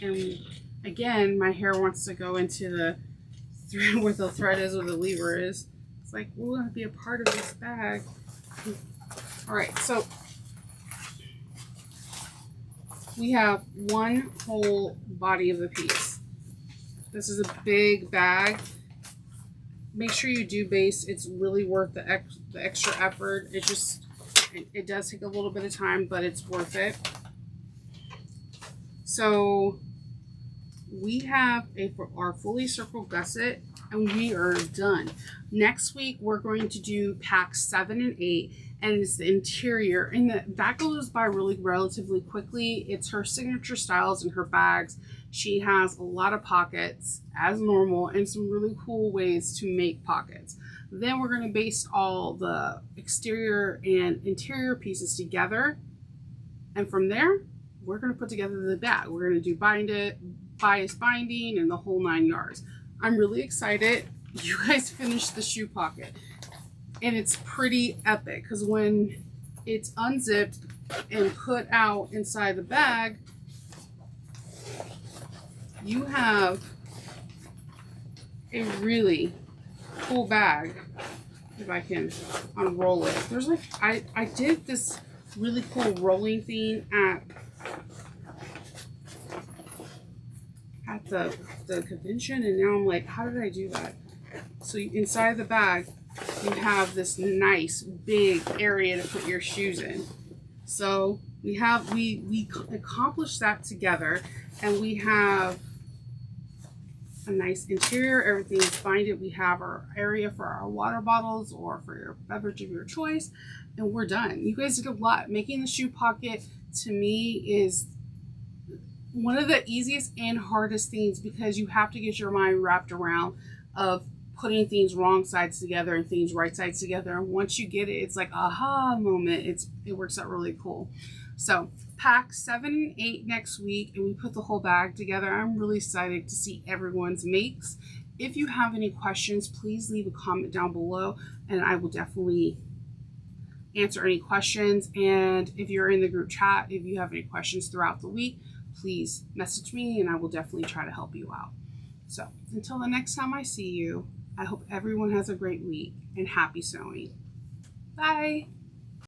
And again, my hair wants to go into the thread where the thread is or the lever is. It's like, we want to be a part of this bag. All right, so we have one whole body of the piece. This is a big bag. Make sure you do base. It's really worth the extra effort. It does take a little bit of time, but it's worth it. So we have our fully circled gusset, and we are done. Next week, we're going to do packs 7 and 8, and it's the interior. And that goes by relatively quickly. It's her signature styles in her bags. She has a lot of pockets as normal and some really cool ways to make pockets. Then we're going to base all the exterior and interior pieces together. And from there, we're going to put together the bag. We're going to do bias binding and the whole 9 yards. I'm really excited. You guys finished the shoe pocket. And it's pretty epic because when it's unzipped and put out inside the bag, you have a really cool bag. If I can unroll it. There's like, I did this really cool rolling thing at the convention, and now I'm like, how did I do that? So inside the bag, you have this nice big area to put your shoes in. So we accomplished that together, and we have a nice interior. Everything's binded. We have our area for our water bottles or for your beverage of your choice, and we're done. You guys did a lot. Making the shoe pocket to me is one of the easiest and hardest things because you have to get your mind wrapped around of putting things wrong sides together and things right sides together. And once you get it, it's like aha moment. It works out really cool. So pack 7 and 8 next week, and we put the whole bag together. I'm really excited to see everyone's makes. If you have any questions, please leave a comment down below, and I will definitely answer any questions. And if you're in the group chat, if you have any questions throughout the week, please message me and I will definitely try to help you out. So until the next time I see you, I hope everyone has a great week and happy sewing. Bye.